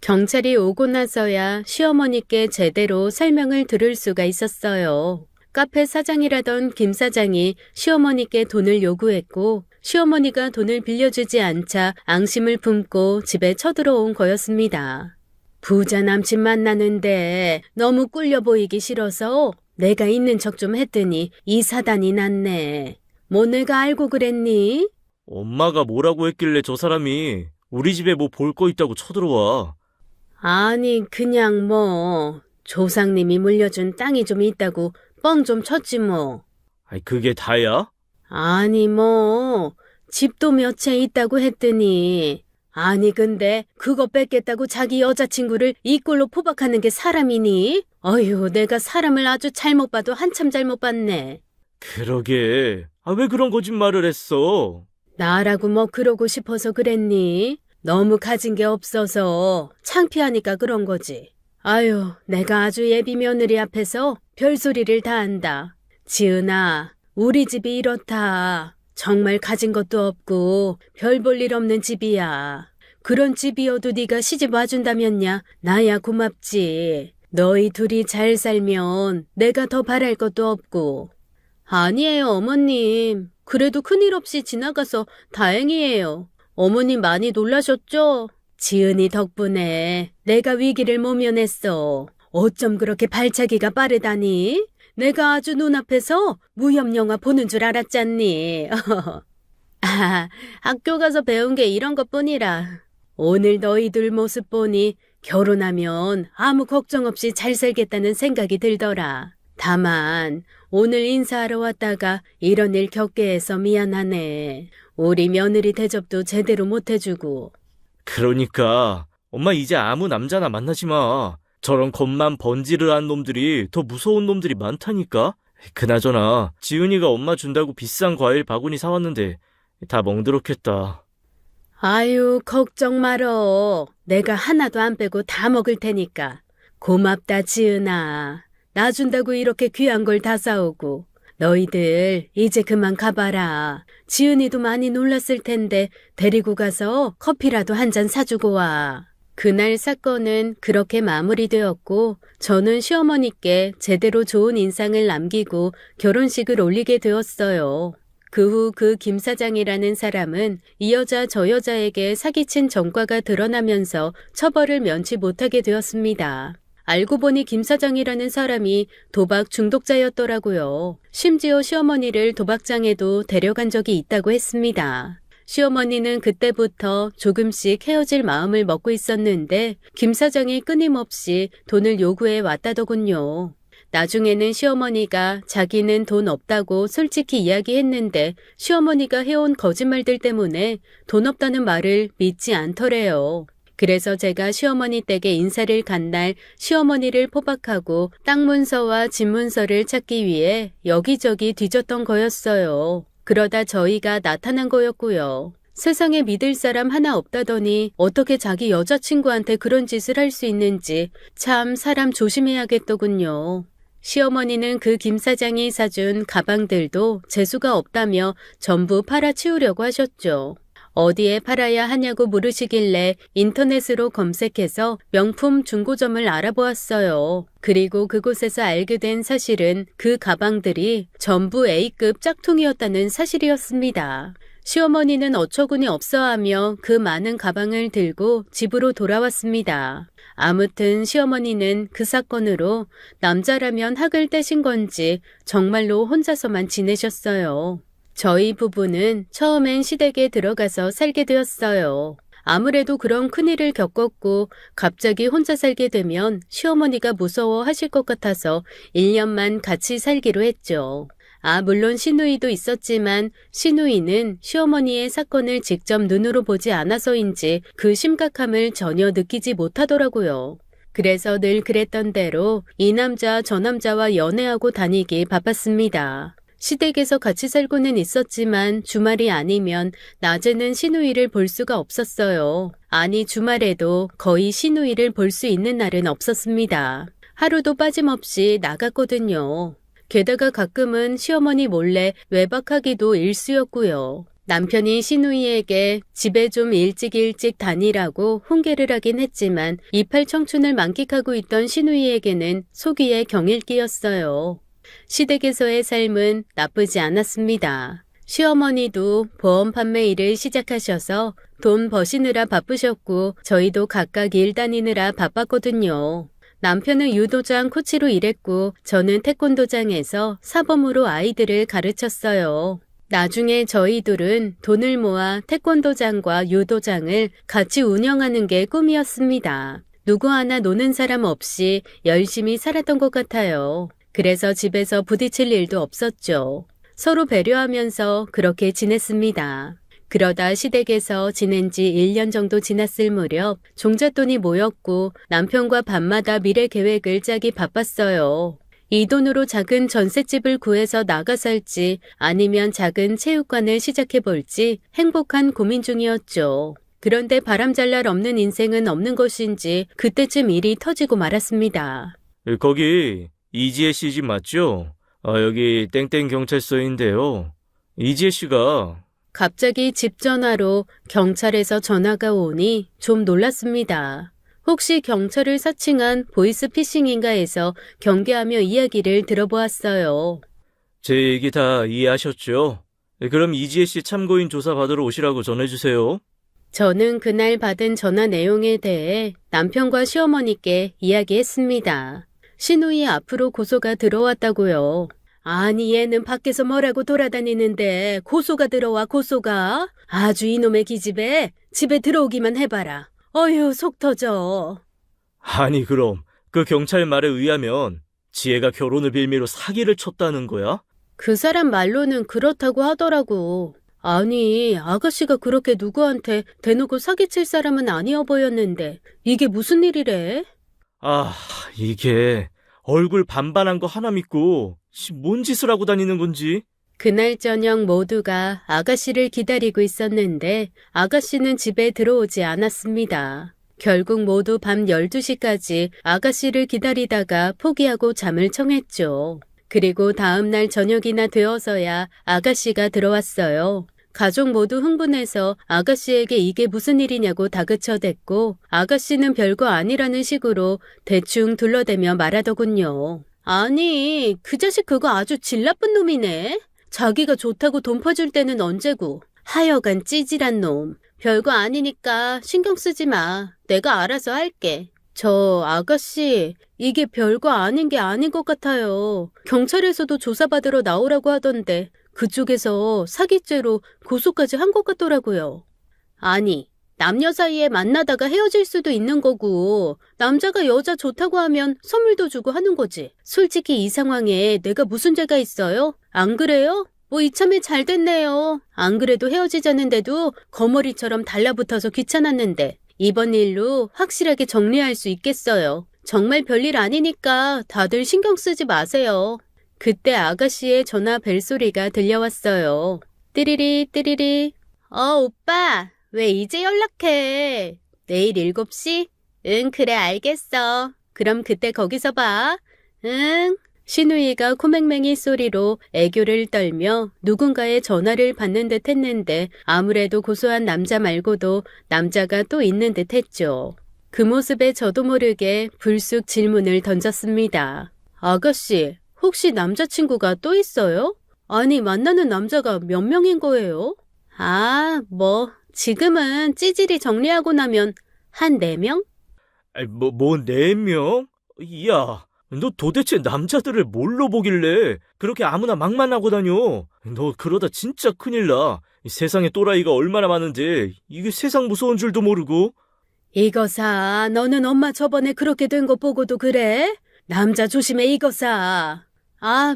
경찰이 오고 나서야 시어머니께 제대로 설명을 들을 수가 있었어요. 카페 사장이라던 김 사장이 시어머니께 돈을 요구했고 시어머니가 돈을 빌려주지 않자 앙심을 품고 집에 쳐들어온 거였습니다. 부자 남친 만나는데 너무 꿀려 보이기 싫어서 내가 있는 척 좀 했더니 이 사단이 났네. 뭐 내가 알고 그랬니? 엄마가 뭐라고 했길래 저 사람이 우리 집에 뭐 볼 거 있다고 쳐들어와. 아니 그냥 뭐 조상님이 물려준 땅이 좀 있다고 뻥 좀 쳤지 뭐. 그게 다야? 아니 뭐 집도 몇 채 있다고 했더니 아니 근데 그거 뺏겠다고 자기 여자친구를 이 꼴로 포박하는 게 사람이니? 어휴 내가 사람을 아주 잘못 봐도 한참 잘못 봤네. 그러게. 왜 그런 거짓말을 했어? 나라고 뭐 그러고 싶어서 그랬니? 너무 가진 게 없어서 창피하니까 그런 거지. 아유 내가 아주 예비 며느리 앞에서 별소리를 다 한다. 지은아 우리 집이 이렇다. 정말 가진 것도 없고 별 볼 일 없는 집이야. 그런 집이어도 네가 시집 와준다면야 나야 고맙지. 너희 둘이 잘 살면 내가 더 바랄 것도 없고. 아니에요, 어머님. 그래도 큰일 없이 지나가서 다행이에요. 어머님 많이 놀라셨죠? 지은이 덕분에 내가 위기를 모면했어. 어쩜 그렇게 발차기가 빠르다니? 내가 아주 눈앞에서 무협영화 보는 줄 알았잖니. 아, 학교 가서 배운 게 이런 것뿐이라. 오늘 너희들 모습 보니 결혼하면 아무 걱정 없이 잘 살겠다는 생각이 들더라. 다만 오늘 인사하러 왔다가 이런 일 겪게 해서 미안하네. 우리 며느리 대접도 제대로 못 해주고. 그러니까 엄마 이제 아무 남자나 만나지 마. 저런 겉만 번지르한 놈들이 더 무서운 놈들이 많다니까. 그나저나 지은이가 엄마 준다고 비싼 과일 바구니 사왔는데 다 멍들었겠다. 아유, 걱정 말어. 내가 하나도 안 빼고 다 먹을 테니까. 고맙다, 지은아. 나 준다고 이렇게 귀한 걸 다 사오고. 너희들 이제 그만 가봐라. 지은이도 많이 놀랐을 텐데 데리고 가서 커피라도 한 잔 사주고 와. 그날 사건은 그렇게 마무리되었고 저는 시어머니께 제대로 좋은 인상을 남기고 결혼식을 올리게 되었어요. 그 후 그 김 사장이라는 사람은 이 여자 저 여자에게 사기친 전과가 드러나면서 처벌을 면치 못하게 되었습니다. 알고 보니 김 사장이라는 사람이 도박 중독자였더라고요. 심지어 시어머니를 도박장에도 데려간 적이 있다고 했습니다. 시어머니는 그때부터 조금씩 헤어질 마음을 먹고 있었는데 김 사장이 끊임없이 돈을 요구해 왔다더군요. 나중에는 시어머니가 자기는 돈 없다고 솔직히 이야기했는데 시어머니가 해온 거짓말들 때문에 돈 없다는 말을 믿지 않더래요. 그래서 제가 시어머니 댁에 인사를 간 날 시어머니를 포박하고 땅 문서와 집 문서를 찾기 위해 여기저기 뒤졌던 거였어요. 그러다 저희가 나타난 거였고요. 세상에 믿을 사람 하나 없다더니 어떻게 자기 여자친구한테 그런 짓을 할 수 있는지 참 사람 조심해야겠더군요. 시어머니는 그 김 사장이 사준 가방들도 재수가 없다며 전부 팔아치우려고 하셨죠. 어디에 팔아야 하냐고 물으시길래 인터넷으로 검색해서 명품 중고점을 알아보았어요. 그리고 그곳에서 알게 된 사실은 그 가방들이 전부 A급 짝퉁이었다는 사실이었습니다. 시어머니는 어처구니 없어하며 그 많은 가방을 들고 집으로 돌아왔습니다. 아무튼 시어머니는 그 사건으로 남자라면 학을 떼신 건지 정말로 혼자서만 지내셨어요. 저희 부부는 처음엔 시댁에 들어가서 살게 되었어요. 아무래도 그런 큰일을 겪었고 갑자기 혼자 살게 되면 시어머니가 무서워하실 것 같아서 1년만 같이 살기로 했죠. 물론 시누이도 있었지만 시누이는 시어머니의 사건을 직접 눈으로 보지 않아서인지 그 심각함을 전혀 느끼지 못하더라고요. 그래서 늘 그랬던 대로 이 남자 저 남자와 연애하고 다니기 바빴습니다. 시댁에서 같이 살고는 있었지만 주말이 아니면 낮에는 시누이를 볼 수가 없었어요. 아니 주말에도 거의 시누이를 볼 수 있는 날은 없었습니다. 하루도 빠짐없이 나갔거든요. 게다가 가끔은 시어머니 몰래 외박하기도 일쑤였고요. 남편이 시누이에게 집에 좀 일찍 다니라고 훈계를 하긴 했지만 이팔 청춘을 만끽하고 있던 시누이에게는 속이의 경일기였어요. 시댁에서의 삶은 나쁘지 않았습니다. 시어머니도 보험 판매 일을 시작하셔서 돈 버시느라 바쁘셨고 저희도 각각 일 다니느라 바빴거든요. 남편은 유도장 코치로 일했고 저는 태권도장에서 사범으로 아이들을 가르쳤어요. 나중에 저희 둘은 돈을 모아 태권도장과 유도장을 같이 운영하는 게 꿈이었습니다. 누구 하나 노는 사람 없이 열심히 살았던 것 같아요. 그래서 집에서 부딪힐 일도 없었죠. 서로 배려하면서 그렇게 지냈습니다. 그러다 시댁에서 지낸 지 1년 정도 지났을 무렵 종잣돈이 모였고 남편과 밤마다 미래 계획을 짜기 바빴어요. 이 돈으로 작은 전셋집을 구해서 나가 살지 아니면 작은 체육관을 시작해 볼지 행복한 고민 중이었죠. 그런데 바람잘 날 없는 인생은 없는 것인지 그때쯤 일이 터지고 말았습니다. 거기 이지혜 씨 집 맞죠? 여기 땡땡 경찰서인데요. 이지혜 씨가 갑자기 집 전화로 경찰에서 전화가 오니 좀 놀랐습니다. 혹시 경찰을 사칭한 보이스피싱인가 해서 경계하며 이야기를 들어보았어요. 제 얘기 다 이해하셨죠? 그럼 이지혜 씨 참고인 조사 받으러 오시라고 전해주세요. 저는 그날 받은 전화 내용에 대해 남편과 시어머니께 이야기했습니다. 신우이 앞으로 고소가 들어왔다고요. 아니 얘는 밖에서 뭐라고 돌아다니는데 고소가 들어와 고소가? 아주 이놈의 기집애 집에 들어오기만 해봐라. 어휴 속 터져. 아니 그럼 그 경찰 말에 의하면 지혜가 결혼을 빌미로 사기를 쳤다는 거야? 그 사람 말로는 그렇다고 하더라고. 아니 아가씨가 그렇게 누구한테 대놓고 사기칠 사람은 아니어 보였는데 이게 무슨 일이래? 아, 이게 얼굴 반반한 거 하나 믿고 뭔 짓을 하고 다니는 건지. 그날 저녁 모두가 아가씨를 기다리고 있었는데 아가씨는 집에 들어오지 않았습니다. 결국 모두 밤 12시까지 아가씨를 기다리다가 포기하고 잠을 청했죠. 그리고 다음날 저녁이나 되어서야 아가씨가 들어왔어요. 가족 모두 흥분해서 아가씨에게 이게 무슨 일이냐고 다그쳐댔고 아가씨는 별거 아니라는 식으로 대충 둘러대며 말하더군요. 아니, 그 자식 그거 아주 질 나쁜 놈이네. 자기가 좋다고 돈 퍼줄 때는 언제고. 하여간 찌질한 놈. 별거 아니니까 신경 쓰지 마. 내가 알아서 할게. 저 아가씨, 이게 별거 아닌 게 아닌 것 같아요. 경찰에서도 조사받으러 나오라고 하던데 그쪽에서 사기죄로 고소까지 한 것 같더라고요. 아니, 남녀 사이에 만나다가 헤어질 수도 있는 거고 남자가 여자 좋다고 하면 선물도 주고 하는 거지. 솔직히 이 상황에 내가 무슨 죄가 있어요? 안 그래요? 뭐 이참에 잘 됐네요. 안 그래도 헤어지자는데도 거머리처럼 달라붙어서 귀찮았는데 이번 일로 확실하게 정리할 수 있겠어요. 정말 별일 아니니까 다들 신경 쓰지 마세요. 그때 아가씨의 전화 벨소리가 들려왔어요. 띠리리 띠리리. 오빠 왜 이제 연락해? 내일 7시? 응 그래 알겠어. 그럼 그때 거기서 봐. 응. 신우이가 코맹맹이 소리로 애교를 떨며 누군가의 전화를 받는 듯 했는데 아무래도 고소한 남자 말고도 남자가 또 있는 듯 했죠. 그 모습에 저도 모르게 불쑥 질문을 던졌습니다. 아가씨, 혹시 남자친구가 또 있어요? 아니, 만나는 남자가 몇 명인 거예요? 지금은 찌질이 정리하고 나면 한 4명? 아이, 4명? 야, 너 도대체 남자들을 뭘로 보길래 그렇게 아무나 막 만나고 다녀? 너 그러다 진짜 큰일 나. 이 세상에 또라이가 얼마나 많은데 이게 세상 무서운 줄도 모르고. 이거사, 너는 엄마 저번에 그렇게 된 거 보고도 그래? 남자 조심해 이거사.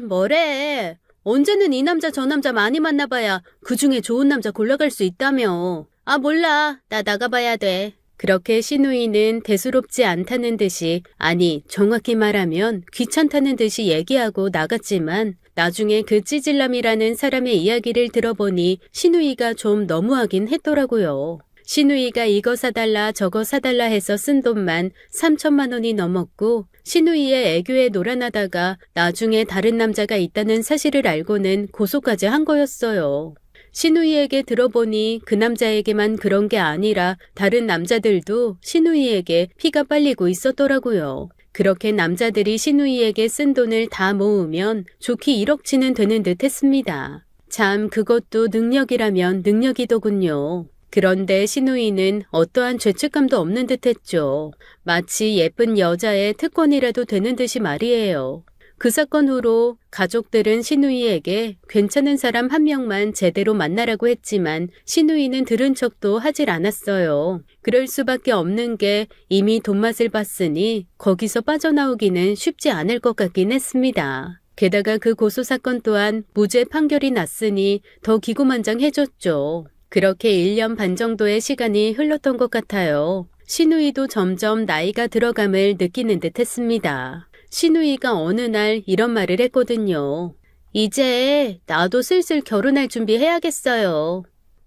뭐래. 언제는 이 남자 저 남자 많이 만나봐야 그중에 좋은 남자 골라갈 수 있다며. 몰라. 나 나가봐야 돼. 그렇게 신우이는 대수롭지 않다는 듯이, 아니 정확히 말하면 귀찮다는 듯이 얘기하고 나갔지만 나중에 그 찌질남이라는 사람의 이야기를 들어보니 신우이가 좀 너무하긴 했더라고요. 신우이가 이거 사달라 저거 사달라 해서 쓴 돈만 3천만 원이 넘었고 신우이의 애교에 놀아나다가 나중에 다른 남자가 있다는 사실을 알고는 고소까지 한 거였어요. 신우이에게 들어보니 그 남자에게만 그런 게 아니라 다른 남자들도 신우이에게 피가 빨리고 있었더라고요. 그렇게 남자들이 신우이에게 쓴 돈을 다 모으면 좋기 1억치는 되는 듯 했습니다. 참 그것도 능력이라면 능력이더군요. 그런데 신우이는 어떠한 죄책감도 없는 듯 했죠. 마치 예쁜 여자의 특권이라도 되는 듯이 말이에요. 그 사건 후로 가족들은 신우이에게 괜찮은 사람 한 명만 제대로 만나라고 했지만 신우이는 들은 척도 하질 않았어요. 그럴 수밖에 없는 게 이미 돈맛을 봤으니 거기서 빠져나오기는 쉽지 않을 것 같긴 했습니다. 게다가 그 고소 사건 또한 무죄 판결이 났으니 더 기고만장해졌죠. 그렇게 1년 반 정도의 시간이 흘렀던 것 같아요. 신우이도 점점 나이가 들어감을 느끼는 듯 했습니다. 신우이가 어느 날 이런 말을 했거든요. 이제 나도 슬슬 결혼할 준비해야겠어요.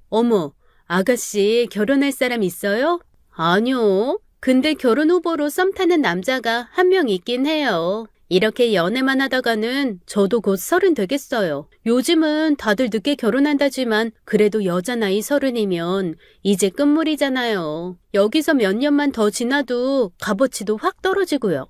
어머, 아가씨 결혼할 사람 있어요? 아니요. 근데 결혼 후보로 썸 타는 남자가 한 명 있긴 해요. 이렇게 연애만 하다가는 저도 곧 30 되겠어요. 요즘은 다들 늦게 결혼한다지만 그래도 여자 나이 30이면 이제 끝물이잖아요. 여기서 몇 년만 더 지나도 값어치도 확 떨어지고요.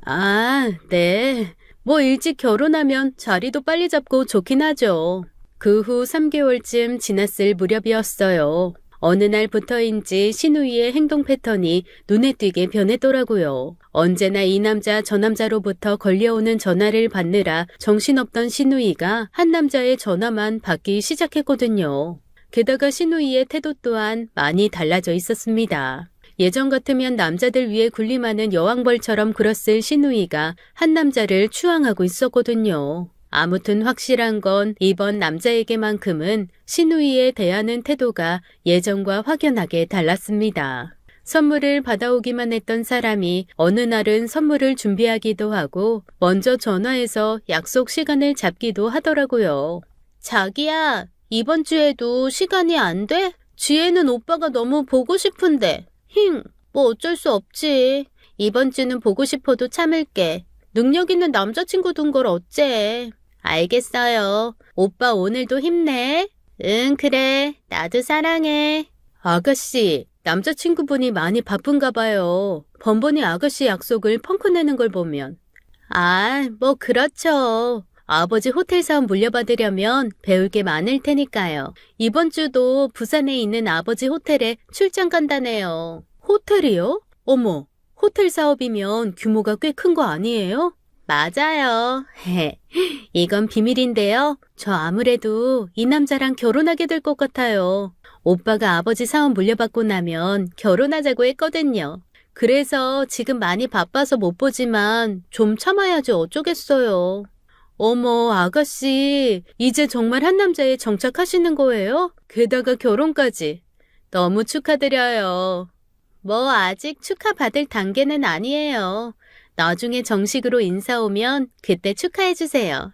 아, 네. 뭐 일찍 결혼하면 자리도 빨리 잡고 좋긴 하죠. 그 후 3개월쯤 지났을 무렵이었어요. 어느 날부터인지 신우이의 행동 패턴이 눈에 띄게 변했더라고요. 언제나 이 남자 저 남자로부터 걸려오는 전화를 받느라 정신없던 신우이가 한 남자의 전화만 받기 시작했거든요. 게다가 신우이의 태도 또한 많이 달라져 있었습니다. 예전 같으면 남자들 위에 군림하는 여왕벌처럼 굴었을 신우이가 한 남자를 추앙하고 있었거든요. 아무튼 확실한 건 이번 남자에게만큼은 신우이에 대하는 태도가 예전과 확연하게 달랐습니다. 선물을 받아오기만 했던 사람이 어느 날은 선물을 준비하기도 하고 먼저 전화해서 약속 시간을 잡기도 하더라고요. 자기야, 이번 주에도 시간이 안 돼? 주에는 오빠가 너무 보고 싶은데. 뭐 어쩔 수 없지. 이번 주는 보고 싶어도 참을게. 능력 있는 남자친구 둔 걸 어째. 알겠어요. 오빠 오늘도 힘내. 응, 그래. 나도 사랑해. 아가씨, 남자친구분이 많이 바쁜가 봐요. 번번이 아가씨 약속을 펑크내는 걸 보면. 아, 뭐 그렇죠. 아버지 호텔 사업 물려받으려면 배울 게 많을 테니까요. 이번 주도 부산에 있는 아버지 호텔에 출장 간다네요. 호텔이요? 어머, 호텔 사업이면 규모가 꽤 큰 거 아니에요? 맞아요. 이건 비밀인데요. 저 아무래도 이 남자랑 결혼하게 될 것 같아요. 오빠가 아버지 사업 물려받고 나면 결혼하자고 했거든요. 그래서 지금 많이 바빠서 못 보지만 좀 참아야지 어쩌겠어요. 어머, 아가씨, 이제 정말 한 남자에 정착하시는 거예요? 게다가 결혼까지. 너무 축하드려요. 뭐 아직 축하받을 단계는 아니에요. 나중에 정식으로 인사 오면 그때 축하해주세요.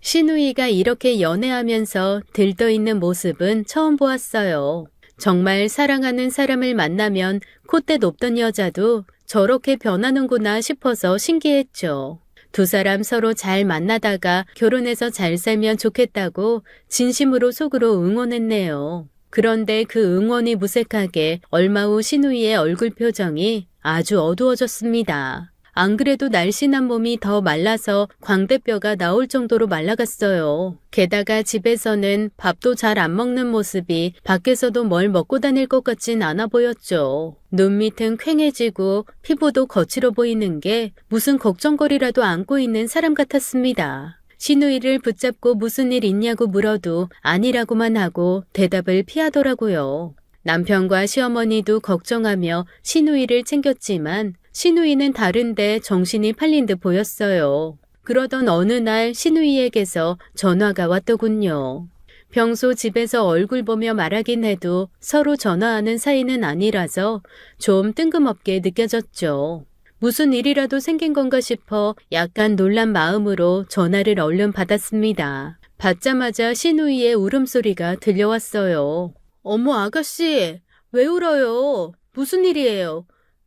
신우이가 이렇게 연애하면서 들떠있는 모습은 처음 보았어요. 정말 사랑하는 사람을 만나면 콧대 높던 여자도 저렇게 변하는구나 싶어서 신기했죠. 두 사람 서로 잘 만나다가 결혼해서 잘 살면 좋겠다고 진심으로 속으로 응원했네요. 그런데 그 응원이 무색하게 얼마 후 신우이의 얼굴 표정이 아주 어두워졌습니다. 안 그래도 날씬한 몸이 더 말라서 광대뼈가 나올 정도로 말라갔어요. 게다가 집에서는 밥도 잘 안 먹는 모습이 밖에서도 뭘 먹고 다닐 것 같진 않아 보였죠. 눈 밑은 퀭해지고 피부도 거칠어 보이는 게 무슨 걱정거리라도 안고 있는 사람 같았습니다. 신우이를 붙잡고 무슨 일 있냐고 물어도 아니라고만 하고 대답을 피하더라고요. 남편과 시어머니도 걱정하며 신우이를 챙겼지만 신우이는 다른데 정신이 팔린 듯 보였어요. 그러던 어느 날 신우이에게서 전화가 왔더군요. 평소 집에서 얼굴 보며 말하긴 해도 서로 전화하는 사이는 아니라서 좀 뜬금없게 느껴졌죠. 무슨 일이라도 생긴 건가 싶어 약간 놀란 마음으로 전화를 얼른 받았습니다. 받자마자 신우이의 울음소리가 들려왔어요. 어머 아가씨, 왜 울어요? 무슨 일이에요?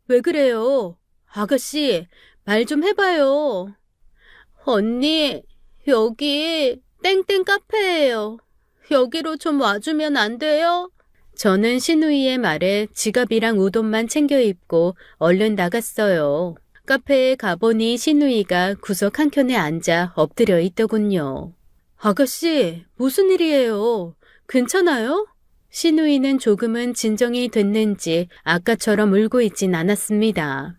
왜 그래요? 아가씨, 말 좀 해봐요. 언니, 여기 땡땡 카페예요. 여기로 좀 와주면 안 돼요? 저는 신우이의 말에 지갑이랑 우돈만 챙겨 입고 얼른 나갔어요. 카페에 가보니 신우이가 구석 한켠에 앉아 엎드려 있더군요. 아가씨, 무슨 일이에요? 괜찮아요? 신우이는 조금은 진정이 됐는지 아까처럼 울고 있진 않았습니다.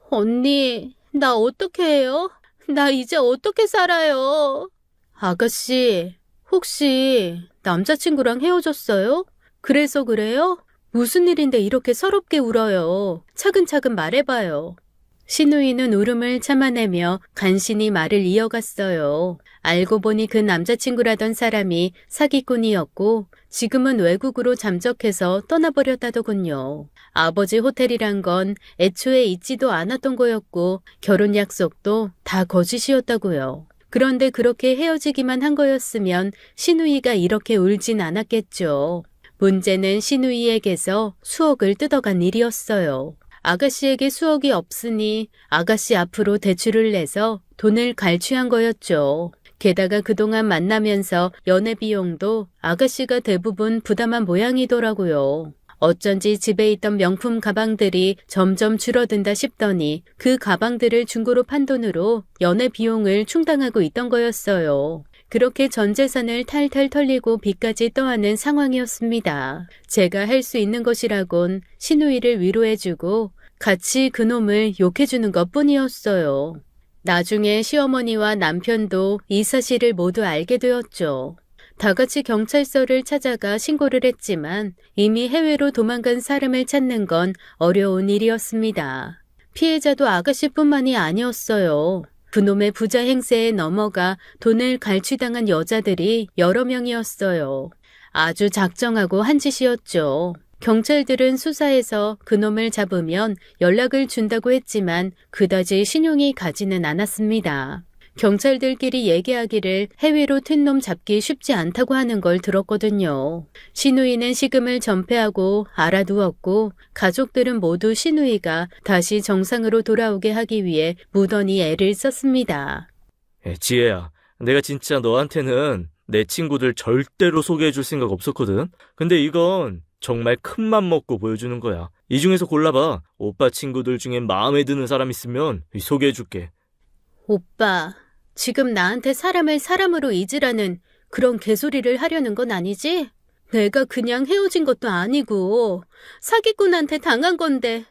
언니, 나 어떻게 해요? 나 이제 어떻게 살아요? 아가씨, 혹시 남자친구랑 헤어졌어요? 그래서 그래요? 무슨 일인데 이렇게 서럽게 울어요? 차근차근 말해봐요. 신우이는 울음을 참아내며 간신히 말을 이어갔어요. 알고 보니 그 남자친구라던 사람이 사기꾼이었고 지금은 외국으로 잠적해서 떠나버렸다더군요. 아버지 호텔이란 건 애초에 있지도 않았던 거였고 결혼 약속도 다 거짓이었다고요. 그런데 그렇게 헤어지기만 한 거였으면 신우이가 이렇게 울진 않았겠죠. 문제는 신우이에게서 수억을 뜯어간 일이었어요. 아가씨에게 수억이 없으니 아가씨 앞으로 대출을 내서 돈을 갈취한 거였죠. 게다가 그동안 만나면서 연애 비용도 아가씨가 대부분 부담한 모양이더라고요. 어쩐지 집에 있던 명품 가방들이 점점 줄어든다 싶더니 그 가방들을 중고로 판 돈으로 연애 비용을 충당하고 있던 거였어요. 그렇게 전 재산을 탈탈 털리고 빚까지 떠안은 상황이었습니다. 제가 할 수 있는 것이라곤 신우이를 위로해주고 같이 그놈을 욕해주는 것뿐이었어요. 나중에 시어머니와 남편도 이 사실을 모두 알게 되었죠. 다 같이 경찰서를 찾아가 신고를 했지만 이미 해외로 도망간 사람을 찾는 건 어려운 일이었습니다. 피해자도 아가씨뿐만이 아니었어요. 그놈의 부자 행세에 넘어가 돈을 갈취당한 여자들이 여러 명이었어요. 아주 작정하고 한 짓이었죠. 경찰들은 수사해서 그놈을 잡으면 연락을 준다고 했지만 그다지 신용이 가지는 않았습니다. 경찰들끼리 얘기하기를 해외로 튄 놈 잡기 쉽지 않다고 하는 걸 들었거든요. 신우이는 시금을 전폐하고 알아두었고 가족들은 모두 신우이가 다시 정상으로 돌아오게 하기 위해 무던히 애를 썼습니다. 지혜야, 내가 진짜 너한테는 내 친구들 절대로 소개해줄 생각 없었거든. 근데 이건 정말 큰맘 먹고 보여주는 거야. 이 중에서 골라봐. 오빠 친구들 중에 마음에 드는 사람 있으면 소개해줄게. 오빠, 지금 나한테 사람을 사람으로 잊으라는 그런 개소리를 하려는 건 아니지? 내가 그냥 헤어진 것도 아니고 사기꾼한테 당한 건데.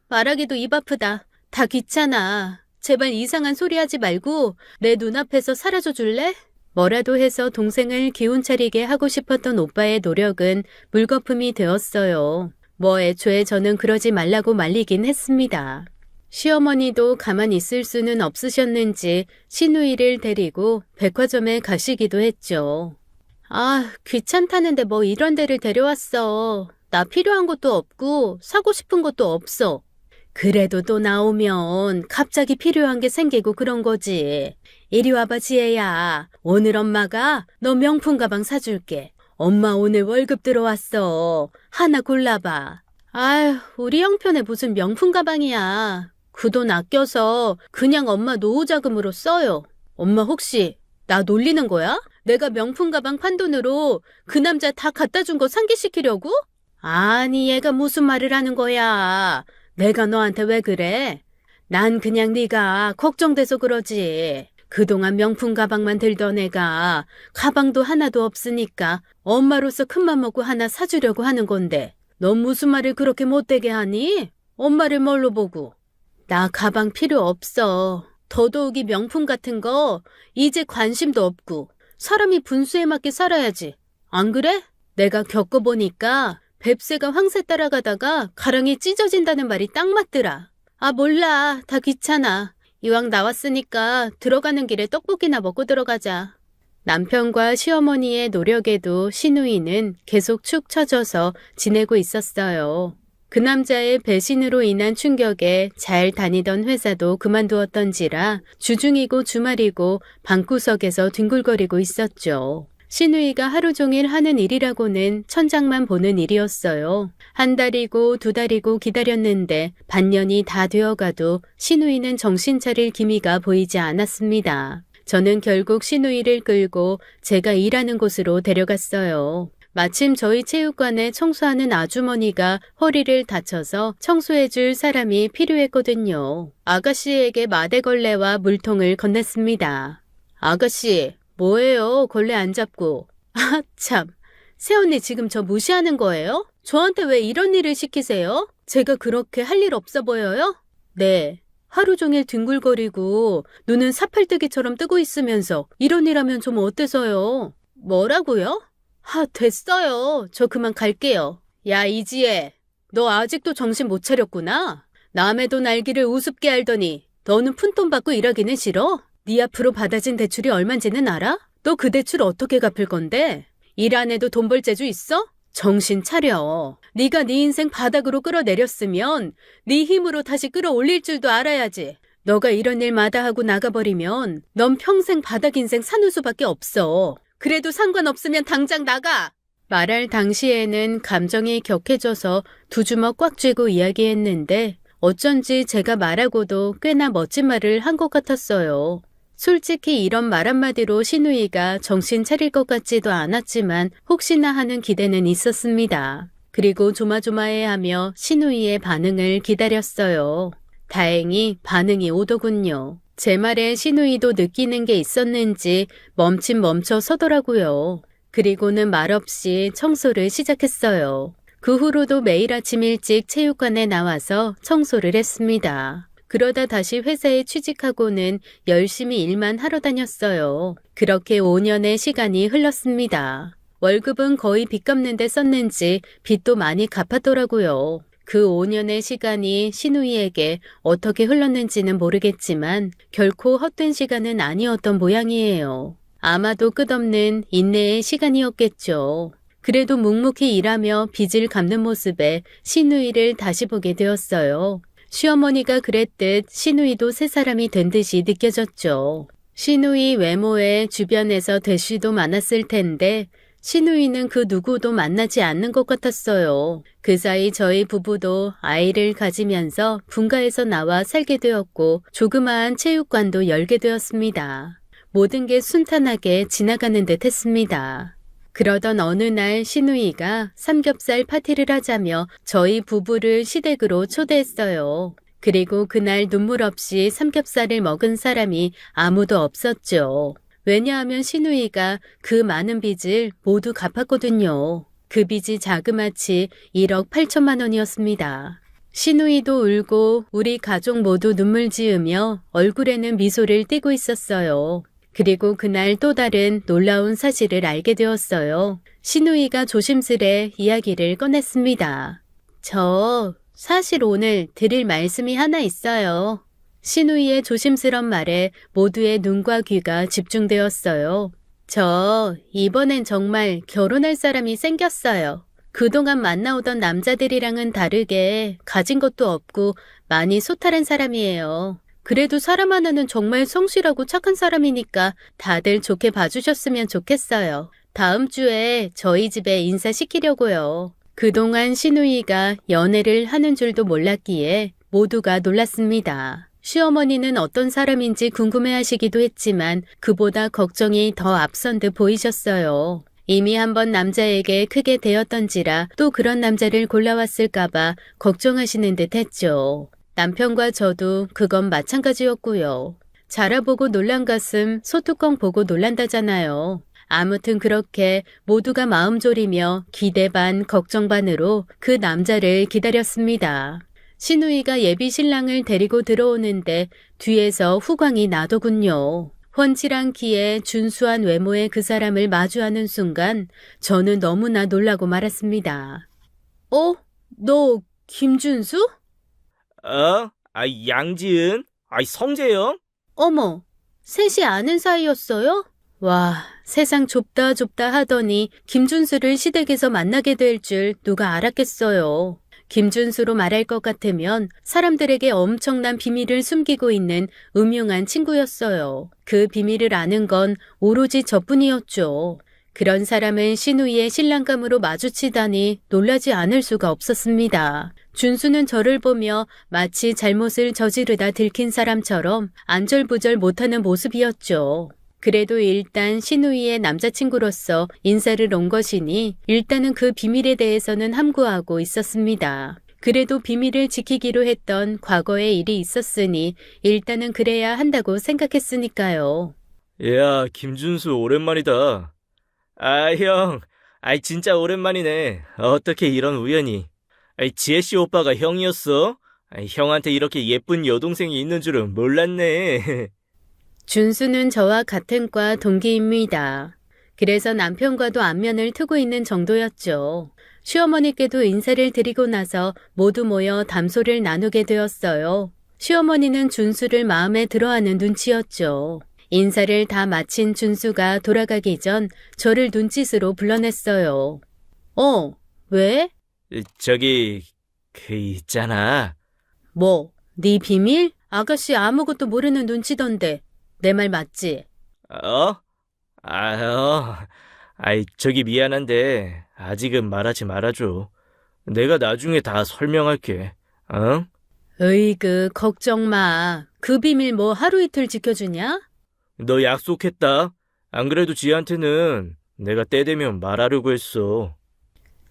말하기도 입 아프다. 다 귀찮아. 제발 이상한 소리 하지 말고 내 눈앞에서 사라져 줄래? 뭐라도 해서 동생을 기운 차리게 하고 싶었던 오빠의 노력은 물거품이 되었어요. 애초에 저는 그러지 말라고 말리긴 했습니다. 시어머니도 가만히 있을 수는 없으셨는지 신우이를 데리고 백화점에 가시기도 했죠. 귀찮다는데 이런 데를 데려왔어. 나 필요한 것도 없고 사고 싶은 것도 없어. 그래도 또 나오면 갑자기 필요한 게 생기고 그런 거지. 이리 와봐 지혜야. 오늘 엄마가 너 명품 가방 사줄게. 엄마 오늘 월급 들어왔어. 하나 골라봐. 우리 형편에 무슨 명품 가방이야. 그 돈 아껴서 그냥 엄마 노후자금으로 써요. 엄마 혹시 나 놀리는 거야? 내가 명품 가방 판 돈으로 그 남자 다 갖다 준 거 상기시키려고? 아니 얘가 무슨 말을 하는 거야. 내가 너한테 왜 그래? 난 그냥 네가 걱정돼서 그러지. 그동안 명품 가방만 들던 애가 가방도 하나도 없으니까 엄마로서 큰맘 먹고 하나 사주려고 하는 건데 넌 무슨 말을 그렇게 못되게 하니? 엄마를 뭘로 보고? 나 가방 필요 없어. 더더욱이 명품 같은 거 이제 관심도 없고 사람이 분수에 맞게 살아야지. 안 그래? 내가 겪어보니까 뱁새가 황새 따라가다가 가랑이 찢어진다는 말이 딱 맞더라. 몰라. 다 귀찮아. 이왕 나왔으니까 들어가는 길에 떡볶이나 먹고 들어가자. 남편과 시어머니의 노력에도 신우이는 계속 축 처져서 지내고 있었어요. 그 남자의 배신으로 인한 충격에 잘 다니던 회사도 그만두었던지라 주중이고 주말이고 방구석에서 뒹굴거리고 있었죠. 신우이가 하루 종일 하는 일이라고는 천장만 보는 일이었어요. 한 달이고 두 달이고 기다렸는데 반년이 다 되어가도 신우이는 정신 차릴 기미가 보이지 않았습니다. 저는 결국 신우이를 끌고 제가 일하는 곳으로 데려갔어요. 마침 저희 체육관에 청소하는 아주머니가 허리를 다쳐서 청소해줄 사람이 필요했거든요. 아가씨에게 마대걸레와 물통을 건넸습니다. 아가씨, 뭐예요? 걸레 안 잡고. 참. 새언니 지금 저 무시하는 거예요? 저한테 왜 이런 일을 시키세요? 제가 그렇게 할 일 없어 보여요? 네. 하루 종일 뒹굴거리고 눈은 사팔뜨기처럼 뜨고 있으면서 이런 일 하면 좀 어때서요? 뭐라고요? 됐어요. 저 그만 갈게요. 야, 이지혜. 너 아직도 정신 못 차렸구나. 남의 돈 알기를 우습게 알더니 너는 푼돈 받고 일하기는 싫어? 네 앞으로 받아진 대출이 얼만지는 알아? 너 그 대출 어떻게 갚을 건데? 일 안 해도 돈 벌 재주 있어? 정신 차려. 네가 네 인생 바닥으로 끌어내렸으면 네 힘으로 다시 끌어올릴 줄도 알아야지. 너가 이런 일 마다하고 나가버리면 넌 평생 바닥 인생 사는 수밖에 없어. 그래도 상관없으면 당장 나가. 말할 당시에는 감정이 격해져서 두 주먹 꽉 쥐고 이야기했는데 어쩐지 제가 말하고도 꽤나 멋진 말을 한 것 같았어요. 솔직히 이런 말 한마디로 시누이가 정신 차릴 것 같지도 않았지만 혹시나 하는 기대는 있었습니다. 그리고 조마조마해하며 시누이의 반응을 기다렸어요. 다행히 반응이 오더군요. 제 말에 시누이도 느끼는 게 있었는지 멈춰 서더라고요. 그리고는 말없이 청소를 시작했어요. 그 후로도 매일 아침 일찍 체육관에 나와서 청소를 했습니다. 그러다 다시 회사에 취직하고는 열심히 일만 하러 다녔어요. 그렇게 5년의 시간이 흘렀습니다. 월급은 거의 빚 갚는 데 썼는지 빚도 많이 갚았더라고요. 그 5년의 시간이 시누이에게 어떻게 흘렀는지는 모르겠지만 결코 헛된 시간은 아니었던 모양이에요. 아마도 끝없는 인내의 시간이었겠죠. 그래도 묵묵히 일하며 빚을 갚는 모습에 시누이를 다시 보게 되었어요. 시어머니가 그랬듯 시누이도 새 사람이 된 듯이 느껴졌죠. 시누이 외모에 주변에서 대쉬도 많았을 텐데 시누이는 그 누구도 만나지 않는 것 같았어요. 그 사이 저희 부부도 아이를 가지면서 분가에서 나와 살게 되었고 조그마한 체육관도 열게 되었습니다. 모든 게 순탄하게 지나가는 듯 했습니다. 그러던 어느 날 시누이가 삼겹살 파티를 하자며 저희 부부를 시댁으로 초대했어요. 그리고 그날 눈물 없이 삼겹살을 먹은 사람이 아무도 없었죠. 왜냐하면 시누이가 그 많은 빚을 모두 갚았거든요. 그 빚이 자그마치 1억 8천만 원이었습니다. 시누이도 울고 우리 가족 모두 눈물 지으며 얼굴에는 미소를 띠고 있었어요. 그리고 그날 또 다른 놀라운 사실을 알게 되었어요. 시누이가 조심스레 이야기를 꺼냈습니다. 저 사실 오늘 드릴 말씀이 하나 있어요. 시누이의 조심스런 말에 모두의 눈과 귀가 집중되었어요. 저 이번엔 정말 결혼할 사람이 생겼어요. 그동안 만나오던 남자들이랑은 다르게 가진 것도 없고 많이 소탈한 사람이에요. 그래도 사람 하나는 정말 성실하고 착한 사람이니까 다들 좋게 봐주셨으면 좋겠어요. 다음 주에 저희 집에 인사시키려고요. 그동안 시누이가 연애를 하는 줄도 몰랐기에 모두가 놀랐습니다. 시어머니는 어떤 사람인지 궁금해하시기도 했지만 그보다 걱정이 더 앞선 듯 보이셨어요. 이미 한번 남자에게 크게 대었던지라 또 그런 남자를 골라왔을까봐 걱정하시는 듯 했죠. 남편과 저도 그건 마찬가지였고요. 자라보고 놀란 가슴 소뚜껑 보고 놀란다잖아요. 아무튼 그렇게 모두가 마음 졸이며 기대 반 걱정 반으로 그 남자를 기다렸습니다. 시누이가 예비 신랑을 데리고 들어오는데 뒤에서 후광이 나더군요. 훤칠한 키에 준수한 외모의 그 사람을 마주하는 순간 저는 너무나 놀라고 말았습니다. 너 김준수? 양지은? 성재영? 어머, 셋이 아는 사이였어요? 와, 세상 좁다 하더니 김준수를 시댁에서 만나게 될 줄 누가 알았겠어요. 김준수로 말할 것 같으면 사람들에게 엄청난 비밀을 숨기고 있는 음흉한 친구였어요. 그 비밀을 아는 건 오로지 저뿐이었죠. 그런 사람을 시누이의 신랑감으로 마주치다니 놀라지 않을 수가 없었습니다. 준수는 저를 보며 마치 잘못을 저지르다 들킨 사람처럼 안절부절 못하는 모습이었죠. 그래도 일단 시누이의 남자친구로서 인사를 온 것이니 일단은 그 비밀에 대해서는 함구하고 있었습니다. 그래도 비밀을 지키기로 했던 과거의 일이 있었으니 일단은 그래야 한다고 생각했으니까요. 야, 김준수 오랜만이다. 형. 진짜 오랜만이네. 어떻게 이런 우연이. 지혜씨 오빠가 형이었어? 형한테 이렇게 예쁜 여동생이 있는 줄은 몰랐네. 준수는 저와 같은 과 동기입니다. 그래서 남편과도 안면을 트고 있는 정도였죠. 시어머니께도 인사를 드리고 나서 모두 모여 담소를 나누게 되었어요. 시어머니는 준수를 마음에 들어하는 눈치였죠. 인사를 다 마친 준수가 돌아가기 전 저를 눈짓으로 불러냈어요. 왜? 있잖아. 뭐, 네 비밀? 아가씨 아무것도 모르는 눈치던데. 내 말 맞지? 미안한데, 아직은 말하지 말아줘. 내가 나중에 다 설명할게. 어? 으이그, 걱정 마. 그 비밀 뭐 하루 이틀 지켜주냐? 너 약속했다. 안 그래도 지한테는 내가 때 되면 말하려고 했어.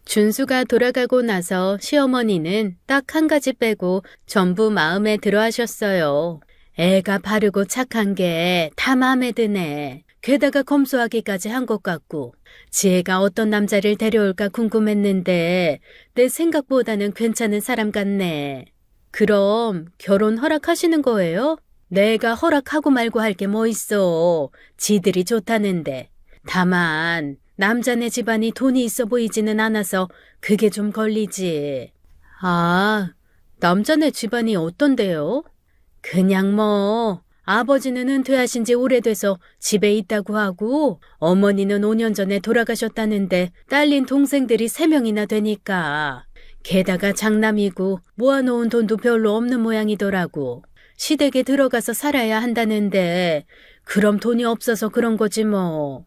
준수가 돌아가고 나서 시어머니는 딱 한 가지 빼고 전부 마음에 들어 하셨어요. 애가 바르고 착한 게 다 마음에 드네. 게다가 검소하기까지 한 것 같고 지혜가 어떤 남자를 데려올까 궁금했는데 내 생각보다는 괜찮은 사람 같네. 그럼 결혼 허락하시는 거예요? 내가 허락하고 말고 할 게 뭐 있어. 지들이 좋다는데. 다만 남자네 집안이 돈이 있어 보이지는 않아서 그게 좀 걸리지. 아, 남자네 집안이 어떤데요? 그냥 뭐 아버지는 은퇴하신 지 오래돼서 집에 있다고 하고 어머니는 5년 전에 돌아가셨다는데 딸린 동생들이 3명이나 되니까 게다가 장남이고 모아놓은 돈도 별로 없는 모양이더라고. 시댁에 들어가서 살아야 한다는데 그럼 돈이 없어서 그런 거지 뭐.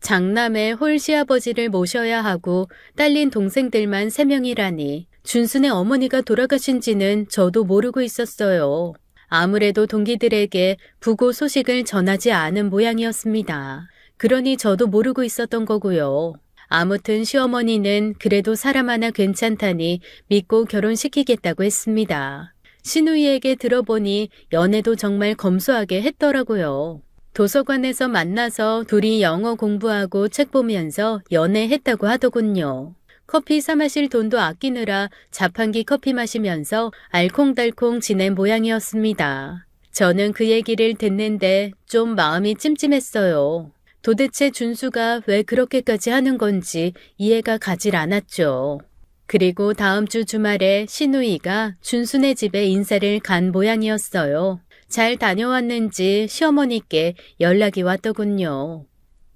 장남의 홀시아버지를 모셔야 하고 딸린 동생들만 3명이라니 준순의 어머니가 돌아가신 지는 저도 모르고 있었어요. 아무래도 동기들에게 부고 소식을 전하지 않은 모양이었습니다. 그러니 저도 모르고 있었던 거고요. 아무튼 시어머니는 그래도 사람 하나 괜찮다니 믿고 결혼시키겠다고 했습니다. 시누이에게 들어보니 연애도 정말 검소하게 했더라고요. 도서관에서 만나서 둘이 영어 공부하고 책 보면서 연애했다고 하더군요. 커피 사 마실 돈도 아끼느라 자판기 커피 마시면서 알콩달콩 지낸 모양이었습니다. 저는 그 얘기를 듣는데 좀 마음이 찜찜했어요. 도대체 준수가 왜 그렇게까지 하는 건지 이해가 가질 않았죠. 그리고 다음 주 주말에 시누이가 준수네 집에 인사를 간 모양이었어요. 잘 다녀왔는지 시어머니께 연락이 왔더군요.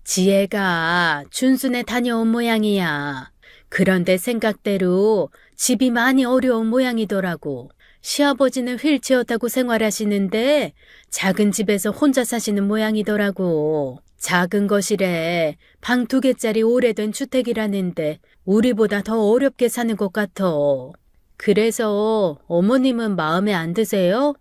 지혜가 준수네 다녀온 모양이야. 그런데 생각대로 집이 많이 어려운 모양이더라고. 시아버지는 휠체어 타고 생활하시는데 작은 집에서 혼자 사시는 모양이더라고. 작은 거실에 방 2개짜리 오래된 주택이라는데 우리보다 더 어렵게 사는 것 같아. 그래서 어머님은 마음에 안 드세요?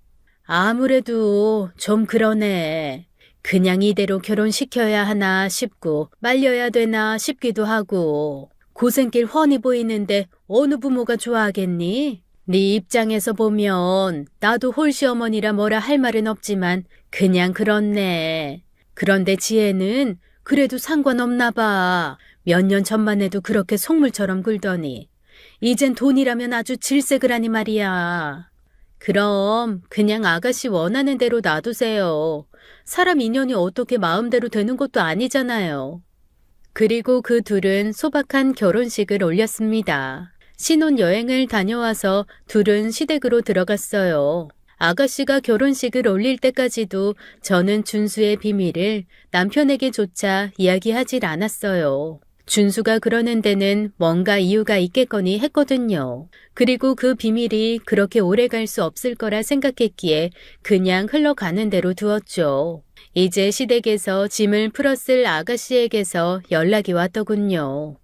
아무래도 좀 그러네. 그냥 이대로 결혼시켜야 하나 싶고 말려야 되나 싶기도 하고. 고생길 훤히 보이는데 어느 부모가 좋아하겠니? 네 입장에서 보면 나도 홀시어머니라 뭐라 할 말은 없지만 그냥 그렇네. 그런데 지혜는 그래도 상관없나 봐. 몇 년 전만 해도 그렇게 속물처럼 굴더니 이젠 돈이라면 아주 질색을 하니 말이야. 그럼 그냥 아가씨 원하는 대로 놔두세요. 사람 인연이 어떻게 마음대로 되는 것도 아니잖아요. 그리고 그 둘은 소박한 결혼식을 올렸습니다. 신혼여행을 다녀와서 둘은 시댁으로 들어갔어요. 아가씨가 결혼식을 올릴 때까지도 저는 준수의 비밀을 남편에게조차 이야기하질 않았어요. 준수가 그러는 데는 뭔가 이유가 있겠거니 했거든요. 그리고 그 비밀이 그렇게 오래 갈 수 없을 거라 생각했기에 그냥 흘러가는 대로 두었죠. 이제 시댁에서 짐을 풀었을 아가씨에게서 연락이 왔더군요.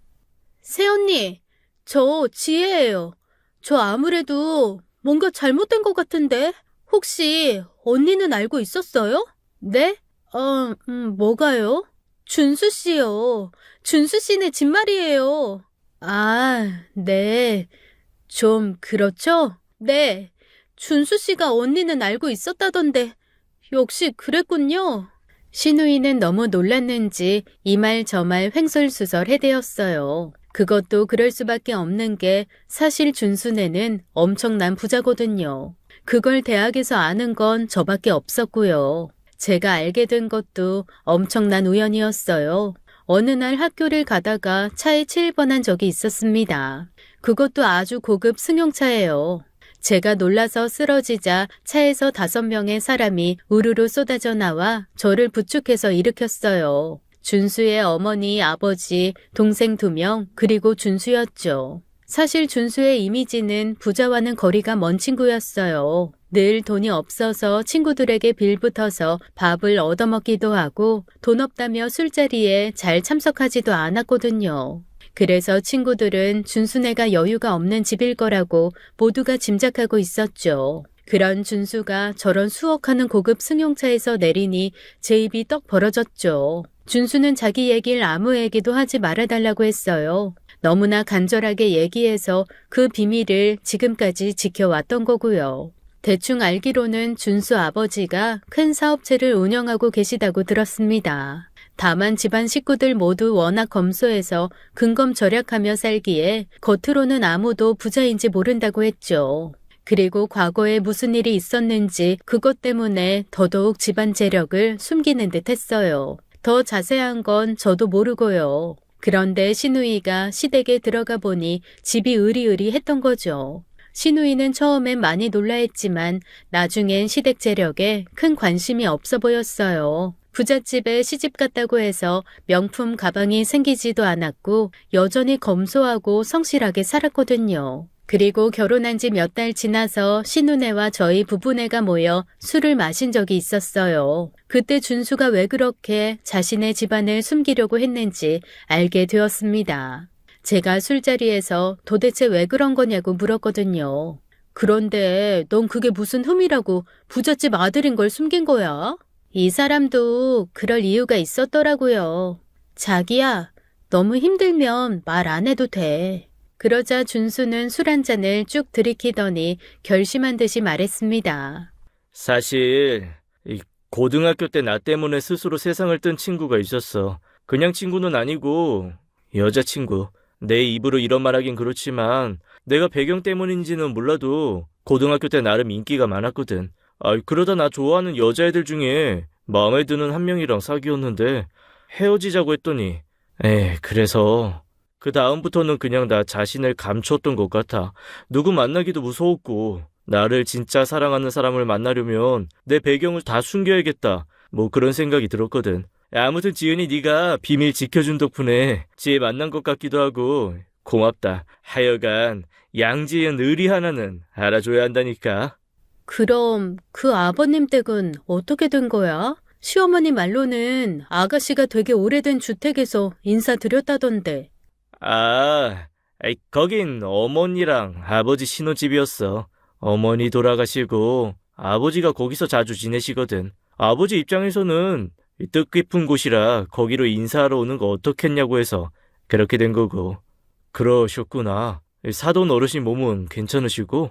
새언니, 저 지혜예요. 저 아무래도 뭔가 잘못된 것 같은데 혹시 언니는 알고 있었어요? 네? 뭐가요? 준수 씨요. 준수 씨네 집 말이에요. 아, 네. 좀 그렇죠? 네. 준수 씨가 언니는 알고 있었다던데 역시 그랬군요. 시누이는 너무 놀랐는지 이 말 저 말 횡설수설 해대었어요. 그것도 그럴 수밖에 없는 게 사실 준수네는 엄청난 부자거든요. 그걸 대학에서 아는 건 저밖에 없었고요. 제가 알게 된 것도 엄청난 우연이었어요. 어느 날 학교를 가다가 차에 치일 뻔한 적이 있었습니다. 그것도 아주 고급 승용차예요. 제가 놀라서 쓰러지자 차에서 5명의 사람이 우르르 쏟아져 나와 저를 부축해서 일으켰어요. 준수의 어머니, 아버지, 동생 2명, 그리고 준수였죠. 사실 준수의 이미지는 부자와는 거리가 먼 친구였어요. 늘 돈이 없어서 친구들에게 빌붙어서 밥을 얻어먹기도 하고 돈 없다며 술자리에 잘 참석하지도 않았거든요. 그래서 친구들은 준수네가 여유가 없는 집일 거라고 모두가 짐작하고 있었죠. 그런 준수가 저런 수억하는 고급 승용차에서 내리니 제 입이 떡 벌어졌죠. 준수는 자기 얘기를 아무에게도 하지 말아달라고 했어요. 너무나 간절하게 얘기해서 그 비밀을 지금까지 지켜왔던 거고요. 대충 알기로는 준수 아버지가 큰 사업체를 운영하고 계시다고 들었습니다. 다만 집안 식구들 모두 워낙 검소해서 근검절약하며 살기에 겉으로는 아무도 부자인지 모른다고 했죠. 그리고 과거에 무슨 일이 있었는지 그것 때문에 더더욱 집안 재력을 숨기는 듯 했어요. 더 자세한 건 저도 모르고요. 그런데 시누이가 시댁에 들어가 보니 집이 으리으리했던 거죠. 시누이는 처음엔 많이 놀라했지만 나중엔 시댁 재력에 큰 관심이 없어 보였어요. 부잣집에 시집 갔다고 해서 명품 가방이 생기지도 않았고 여전히 검소하고 성실하게 살았거든요. 그리고 결혼한 지 몇 달 지나서 시누네와 저희 부부네가 모여 술을 마신 적이 있었어요. 그때 준수가 왜 그렇게 자신의 집안을 숨기려고 했는지 알게 되었습니다. 제가 술자리에서 도대체 왜 그런 거냐고 물었거든요. 그런데 넌 그게 무슨 흠이라고 부잣집 아들인 걸 숨긴 거야? 이 사람도 그럴 이유가 있었더라고요. 자기야, 너무 힘들면 말 안 해도 돼. 그러자 준수는 술 한 잔을 쭉 들이키더니 결심한 듯이 말했습니다. 사실 고등학교 때 나 때문에 스스로 세상을 뜬 친구가 있었어. 그냥 친구는 아니고 여자친구. 내 입으로 이런 말하긴 그렇지만 내가 배경 때문인지는 몰라도 고등학교 때 나름 인기가 많았거든. 그러다 나 좋아하는 여자애들 중에 마음에 드는 한 명이랑 사귀었는데 헤어지자고 했더니 그래서 그 다음부터는 그냥 나 자신을 감췄던 것 같아. 누구 만나기도 무서웠고 나를 진짜 사랑하는 사람을 만나려면 내 배경을 다 숨겨야겠다. 뭐 그런 생각이 들었거든. 아무튼 지은이 네가 비밀 지켜준 덕분에 지혜 만난 것 같기도 하고 고맙다. 하여간 양지은 의리 하나는 알아줘야 한다니까. 그럼 그 아버님 댁은 어떻게 된 거야? 시어머니 말로는 아가씨가 되게 오래된 주택에서 인사드렸다던데. 거긴 어머니랑 아버지 신혼집이었어. 어머니 돌아가시고 아버지가 거기서 자주 지내시거든. 아버지 입장에서는 뜻깊은 곳이라 거기로 인사하러 오는 거 어떻겠냐고 해서 그렇게 된 거고. 그러셨구나. 사돈 어르신 몸은 괜찮으시고?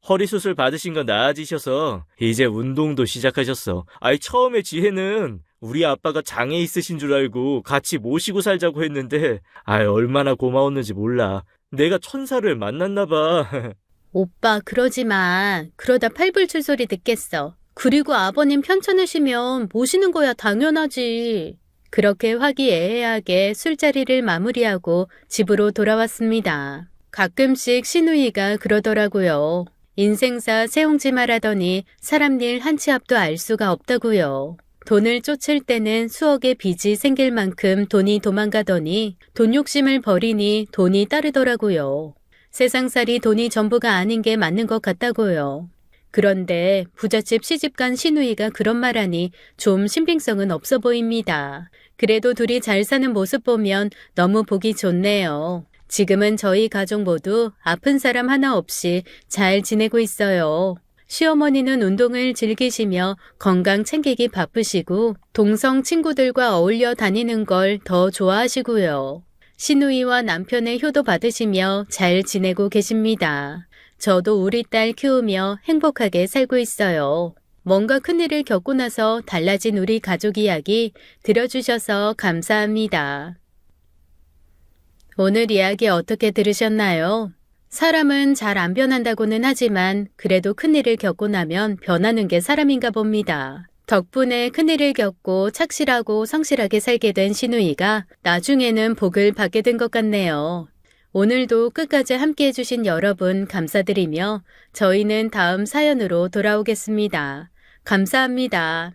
허리 수술 받으신 건 나아지셔서 이제 운동도 시작하셨어. 처음에 지혜는 우리 아빠가 장애 있으신 줄 알고 같이 모시고 살자고 했는데 얼마나 고마웠는지 몰라. 내가 천사를 만났나 봐. 오빠 그러지 마. 그러다 팔불출 소리 듣겠어. 그리고 아버님 편찮으시면 모시는 거야 당연하지. 그렇게 화기애애하게 술자리를 마무리하고 집으로 돌아왔습니다. 가끔씩 시누이가 그러더라고요. 인생사 세옹지 말하더니 사람 일 한 치 앞도 알 수가 없다고요. 돈을 쫓을 때는 수억의 빚이 생길 만큼 돈이 도망가더니 돈 욕심을 버리니 돈이 따르더라고요. 세상살이 돈이 전부가 아닌 게 맞는 것 같다고요. 그런데 부잣집 시집간 시누이가 그런 말하니 좀 신빙성은 없어 보입니다. 그래도 둘이 잘 사는 모습 보면 너무 보기 좋네요. 지금은 저희 가족 모두 아픈 사람 하나 없이 잘 지내고 있어요. 시어머니는 운동을 즐기시며 건강 챙기기 바쁘시고 동성 친구들과 어울려 다니는 걸 더 좋아하시고요. 시누이와 남편의 효도 받으시며 잘 지내고 계십니다. 저도 우리 딸 키우며 행복하게 살고 있어요. 뭔가 큰일을 겪고 나서 달라진 우리 가족 이야기 들어주셔서 감사합니다. 오늘 이야기 어떻게 들으셨나요? 사람은 잘 안 변한다고는 하지만 그래도 큰일을 겪고 나면 변하는 게 사람인가 봅니다. 덕분에 큰일을 겪고 착실하고 성실하게 살게 된 시누이가 나중에는 복을 받게 된 것 같네요. 오늘도 끝까지 함께 해주신 여러분 감사드리며 저희는 다음 사연으로 돌아오겠습니다. 감사합니다.